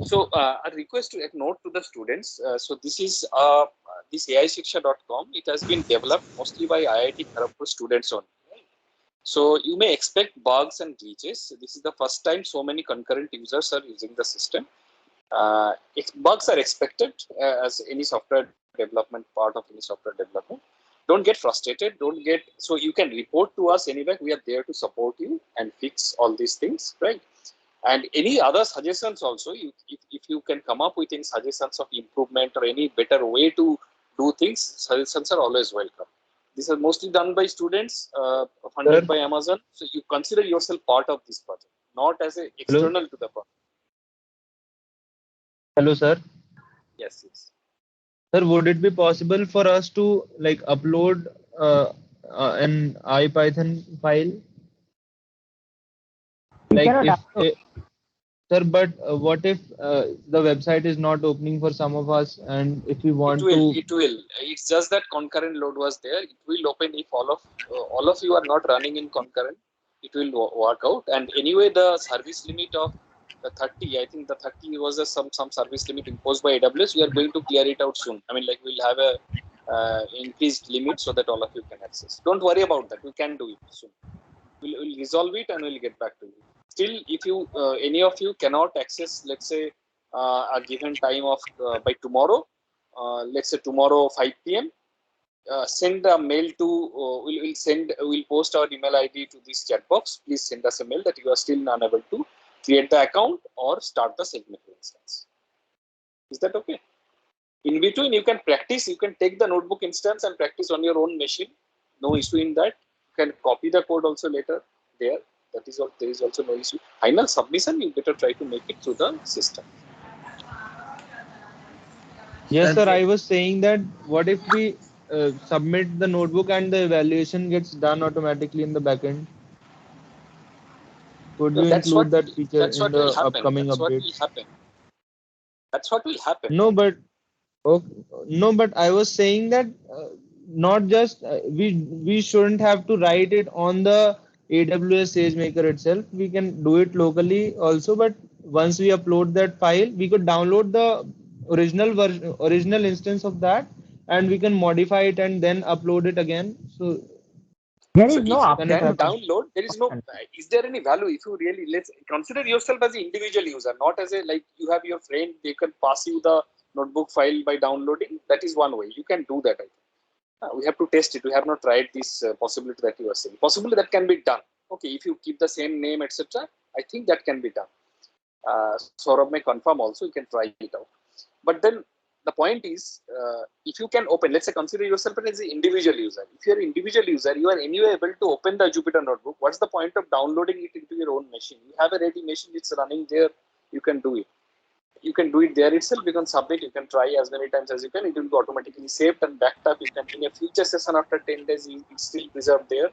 So a request to note to the students. So this is this AIShiksha.com. It has been developed mostly by IIT Kharagpur students only. So you may expect bugs and glitches. This is the first time so many concurrent users are using the system. Bugs are expected as any software development, part of any software development. Don't get frustrated. So you can report to us anyway. We are there to support you and fix all these things, right? And any other suggestions also, if you can come up with any suggestions of improvement or any better way to do things, suggestions are always welcome. These are mostly done by students, funded by Amazon. So you consider yourself part of this project, not as an external to the project. Hello, sir. Yes. Sir, would it be possible for us to like upload an IPython file? Like Sir, but what if the website is not opening for some of us, and if we want It will. It's just that concurrent load was there. It will open if all of you are not running in concurrent. It will work out. And anyway, the service limit of the 30, I think the 30 was some service limit imposed by AWS. We are going to clear it out soon. I mean, like we'll have a increased limit so that all of you can access. Don't worry about that. We can do it soon. We'll resolve it and we'll get back to you. Still, if you any of you cannot access, let's say a given time of by tomorrow, let's say tomorrow 5 p.m. Send a mail to we'll post our email ID to this chat box. Please send us a mail that you are still unable to create the account or start the SageMaker instance. Is that okay? In between, you can practice. You can take the notebook instance and practice on your own machine. No issue in that. You can copy the code also later there. That is all. There is also no issue. Final submission, you better try to make it through the system. Yes, sir. I was saying that what if we submit the notebook and the evaluation gets done automatically in the backend? Could you include that feature in the upcoming updates? That's what will happen. No, but I was saying that not just we shouldn't have to write it on the AWS SageMaker itself. We can do it locally also, but once we upload that file, we could download the original instance of that, and we can modify it and then upload it again. So there is so no if you option. can download, there is no. Is there any value if you really let's consider yourself as an individual user, not as a like you have your friend. They can pass you the notebook file by downloading. That is one way you can do that. I think. We have to test it. We have not tried this possibility that you are saying. Possibly that can be done. Okay, if you keep the same name, etc., I think that can be done. Saurabh may confirm also. You can try it out. But then the point is, if you can open, let's say consider yourself as an individual user. If you are an individual user, you are anyway able to open the Jupyter Notebook. What's the point of downloading it into your own machine? You have a ready machine. It's running there. You can do it. You can do it there itself. You can submit. You can try as many times as you can. It will be automatically saved and backed up. You can in a future session after 10 days, it's still preserved there.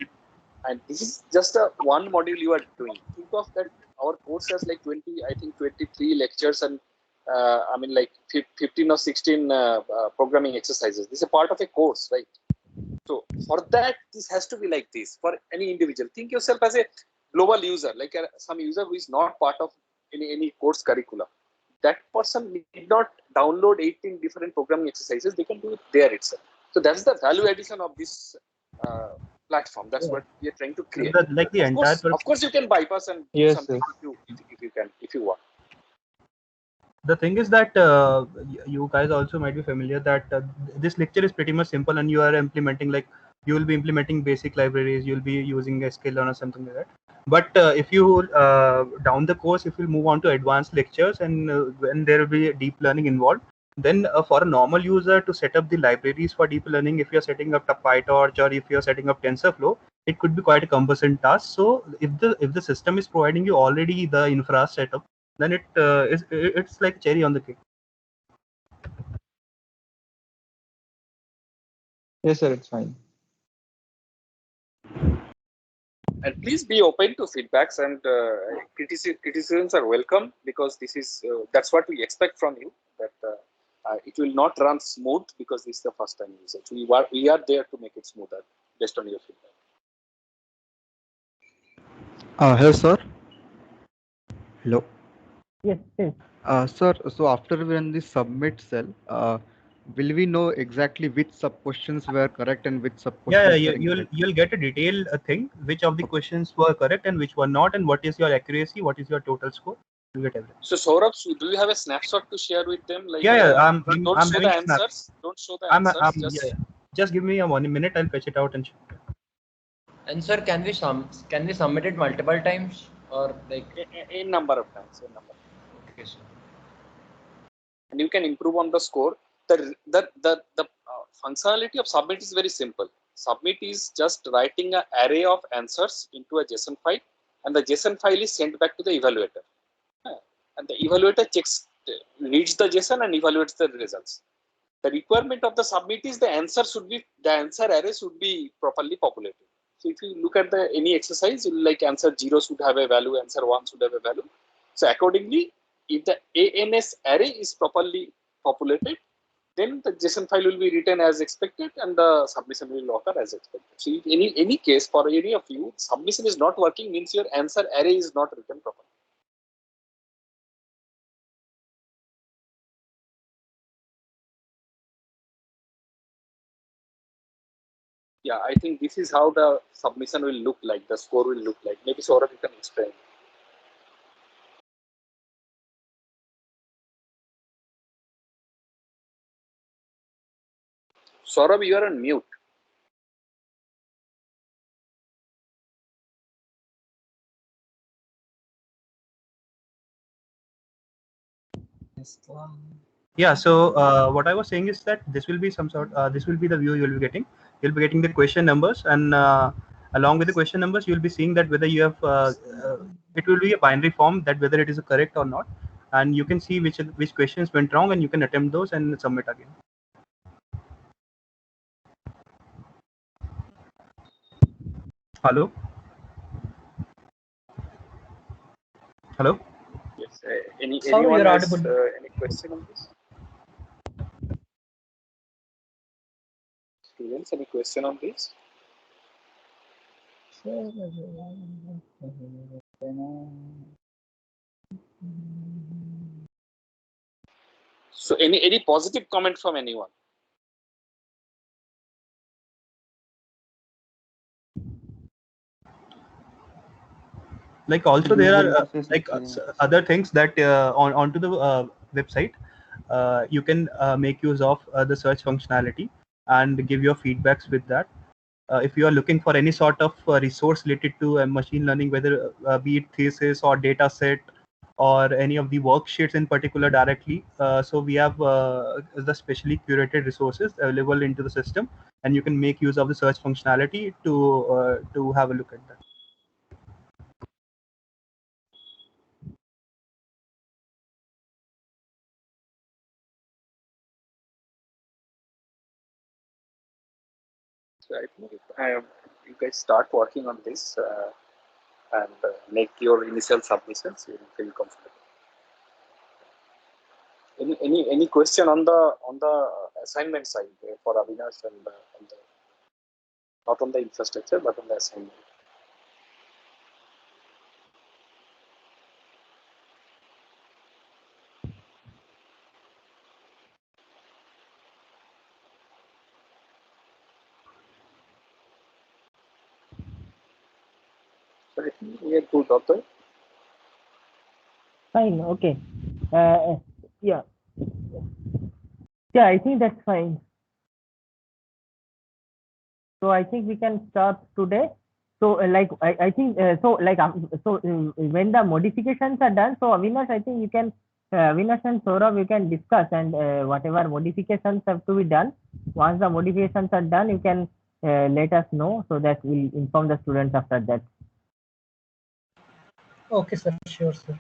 And this is just one module you are doing. Think of that. Our course has like 23 lectures and I mean like 15 or 16 programming exercises. This is a part of a course, right? So for that, this has to be like this for any individual. Think yourself as a global user, like some user who is not part of any course curriculum. That person need not download 18 different programming exercises. They can do it there itself. So that's the value addition of this platform. That's what we are trying to create. Of course, you can bypass and do something if you want. The thing is that you guys also might be familiar that this lecture is pretty much simple, and you are implementing you will be implementing basic libraries. You'll be using sklearn or something like that. But if you down the course, if you move on to advanced lectures and when there will be deep learning involved, then for a normal user to set up the libraries for deep learning, if you're setting up PyTorch or if you're setting up TensorFlow, it could be quite a cumbersome task. So if the system is providing you already the infra setup, then it's like cherry on the cake. Yes, sir, it's fine. And please be open to feedbacks and criticisms are welcome, because this is that's what we expect from you. That it will not run smooth because this is the first time usage. We are there to make it smoother based on your feedback. Hello, sir. Hello. Yes. Sir, so after we run the submit cell, will we know exactly which sub questions were correct and which sub questions were incorrect? You'll get a detailed thing, which of the questions were correct and which were not, and what is your accuracy, what is your total score. You get everything. So Saurabh, do you have a snapshot to share with them? Like, don't show the answers. Don't show the answers. Just give me a 1 minute. I'll fetch it out and show. And sir, can we submit it multiple times or like a number of times? Okay, sir. And you can improve on the score. The functionality of submit is very simple. Submit is just writing an array of answers into a JSON file, and the JSON file is sent back to the evaluator. And the evaluator reads the JSON and evaluates the results. The requirement of the submit is the answer array should be properly populated. So if you look at any exercise, like answer 0 should have a value, answer 1 should have a value. So accordingly, if the ANS array is properly populated, then the JSON file will be written as expected and the submission will occur as expected. So if any case for any of you, submission is not working means your answer array is not written properly. Yeah, I think this is how the submission will look like, the score will look like. Maybe Saurabh, you can explain. Saurabh, you are on mute. Yeah, so what I was saying is that this will be some sort, this will be the view you'll be getting. You'll be getting the question numbers, and along with the question numbers, you'll be seeing that whether you have, it will be a binary form that whether it is correct or not. And you can see which questions went wrong, and you can attempt those and submit again. Hello? Hello? Yes. Anyone you're has audible. any question on this? Students, any question on this? So any positive comment from anyone? Like also there are like other things that onto the website you can make use of the search functionality and give your feedbacks with that. If you are looking for any sort of resource related to machine learning, whether be it thesis or data set or any of the worksheets in particular directly, so we have the specially curated resources available into the system, and you can make use of the search functionality to have a look at that. So I think you guys start working on this and make your initial submissions, you will feel comfortable. Any question on the assignment side for Avinash and not on the infrastructure but on the assignment? So I think we are good, Doctor. Fine. Okay. Yeah. Yeah, I think that's fine. So I think we can start today. So I think when the modifications are done, so Avinash, I think you can Avinash and Saurabh, you can discuss, and whatever modifications have to be done. Once the modifications are done, you can let us know so that we'll inform the students after that. Okay, sir. Sure, sir.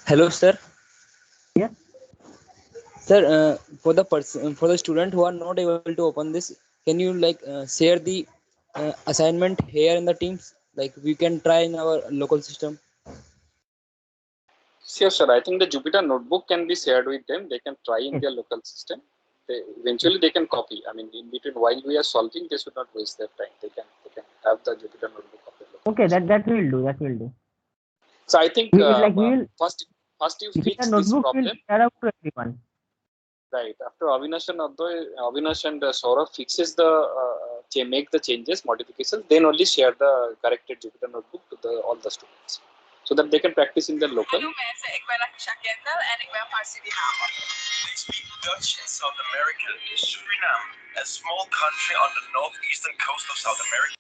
Hello, sir. Yeah. Sir, for the student who are not able to open this, can you share the assignment here in the Teams? Like we can try in our local system. Sure, sir. I think the Jupyter notebook can be shared with them. They can try in their local system. Eventually they can copy. I mean, in between while we are solving, they should not waste their time. They can have the Jupyter notebook of the local. Okay, that will do. That will do. So I think first you fix this problem. Share out to everyone. Right. After Avinash and Saurabh fixes make the changes, modifications, then only share the corrected Jupyter notebook to all the students, so that they can practice in their local. Hallo mensen, ik ben Aksha Kendall en ik ben van Suriname. They speak Dutch in South America. Suriname, a small country on the northeastern coast of South America.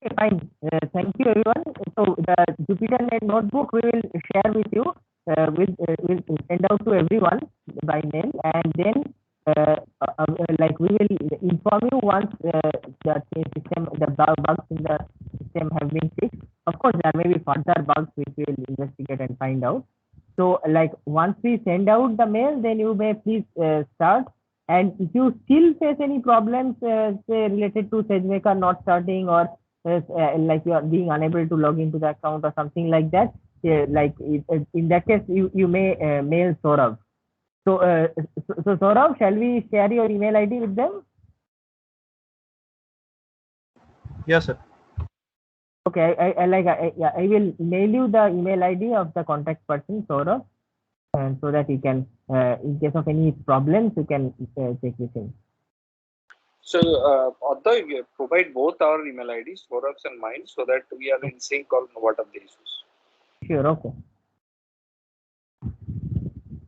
Okay, fine. Thank you, everyone. So the Jupyter notebook we will share with you. Will send out to everyone by mail, and then like we will inform you once the system, the bugs in the system have been fixed. Of course, there may be further bugs which we will investigate and find out. So like once we send out the mail, then you may please start. And if you still face any problems, say related to SageMaker not starting, or like you are being unable to log into the account or something like that, in that case, you may mail Saurav. So, so Saurav, shall we share your email ID with them? Yes, sir. Okay, I will mail you the email ID of the contact person, Saurav, and so that you can, in case of any problems, you can check with him. So, although you provide both our email IDs, Saurav's and mine, so that we are in sync on what are the issues. Sure, okay.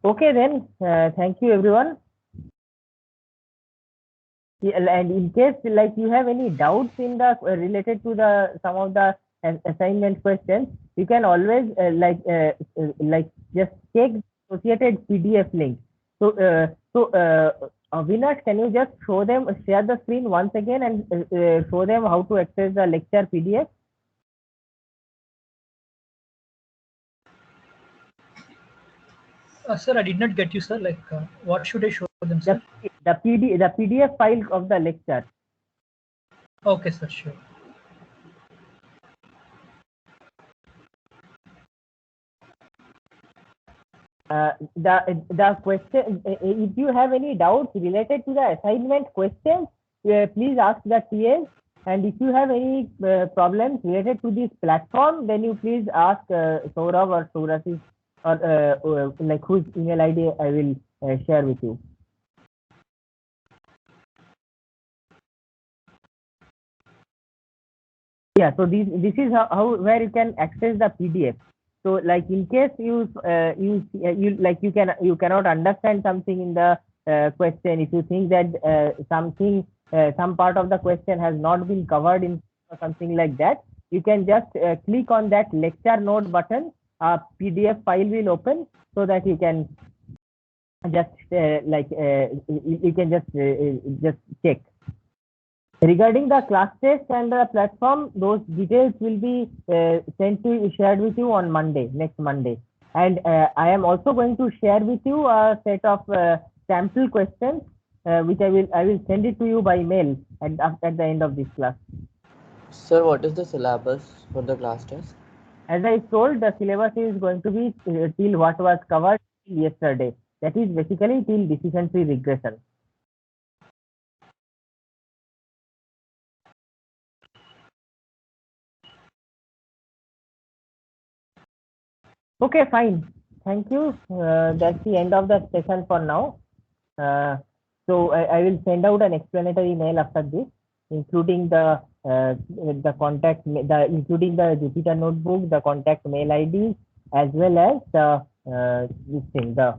Okay then, thank you everyone. And in case like you have any doubts in the related to the some of the assignment questions, you can always just check the associated PDF link. So Avinash, can you just share the screen once again and show them how to access the lecture PDF? Sir, I did not get you, sir. Like, what should I show them, sir? The PDF file of the lecture. Okay, sir, sure. The question, if you have any doubts related to the assignment questions, please ask the TAs. And if you have any problems related to this platform, then you please ask Saurav or Saurasi, or like whose email ID I will share with you. Yeah, so this is how where you can access the PDF. So like in case you cannot understand something in the question, if you think that some part of the question has not been covered in or something like that, you can just click on that lecture note button. A PDF file will open, so that you can just you can just check. Regarding the class test and the platform, those details will be shared with you on Monday, next Monday. And I am also going to share with you a set of sample questions, which I will send it to you by mail at the end of this class. Sir, what is the syllabus for the class test? As I told, the syllabus is going to be till what was covered yesterday. That is basically till decision tree regression. Okay, fine. Thank you. That's the end of the session for now. So I will send out an explanatory mail after this, including the contact, including the Jupyter notebook, the contact mail ID, as well as the this thing, the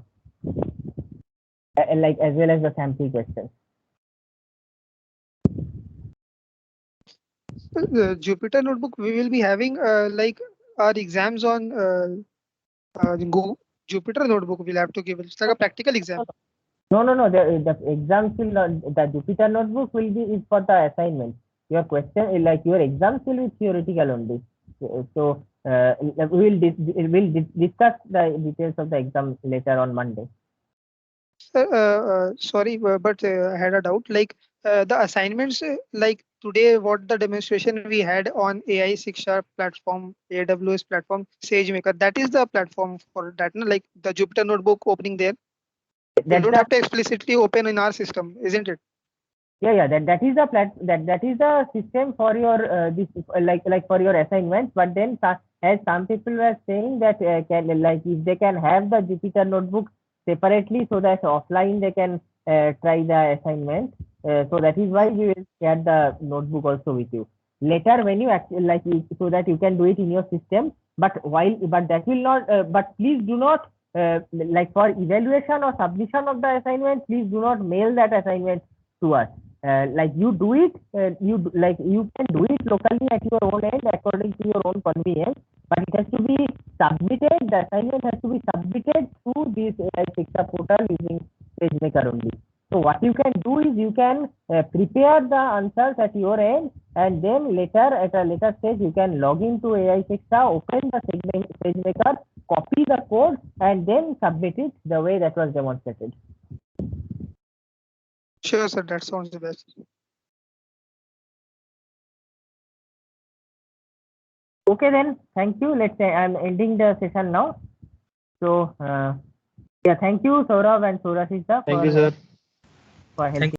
as well as the sample questions. The Jupyter notebook, we will be having like our exams on Jupyter notebook. We'll have to give it's like a practical exam. No. The exams will not. The Jupyter notebook will be for the assignment. Your question, like your exams, will be theoretical only. So we will discuss the details of the exam later on Monday. Sorry, but I had a doubt. Like the assignments, like today, what the demonstration we had on AI 6 platform, AWS platform, SageMaker, that is the platform for that. No? Like the Jupyter notebook opening there. We don't have to explicitly open in our system, isn't it? Yeah. That is the that is the system for your this like for your assignments. But then, as some people were saying that if they can have the Jupyter notebook separately, so that offline they can try the assignment. So that is why we will share the notebook also with you later when you so that you can do it in your system. But that will not. But please do not like for evaluation or submission of the assignment. Please do not mail that assignment to us. like you do it, you can do it locally at your own end according to your own convenience, but it has to be submitted. The assignment has to be submitted to this AI Shiksha portal using SageMaker only. So what you can do is you can prepare the answers at your end, and then later at a later stage you can log into AI Shiksha, open the SageMaker, copy the code, and then submit it the way that was demonstrated. Sure, sir. That sounds the best. Okay, then. Thank you. Let's say I'm ending the session now. So, yeah, thank you, Saurabh and Surashita. Thank you, sir. For helping.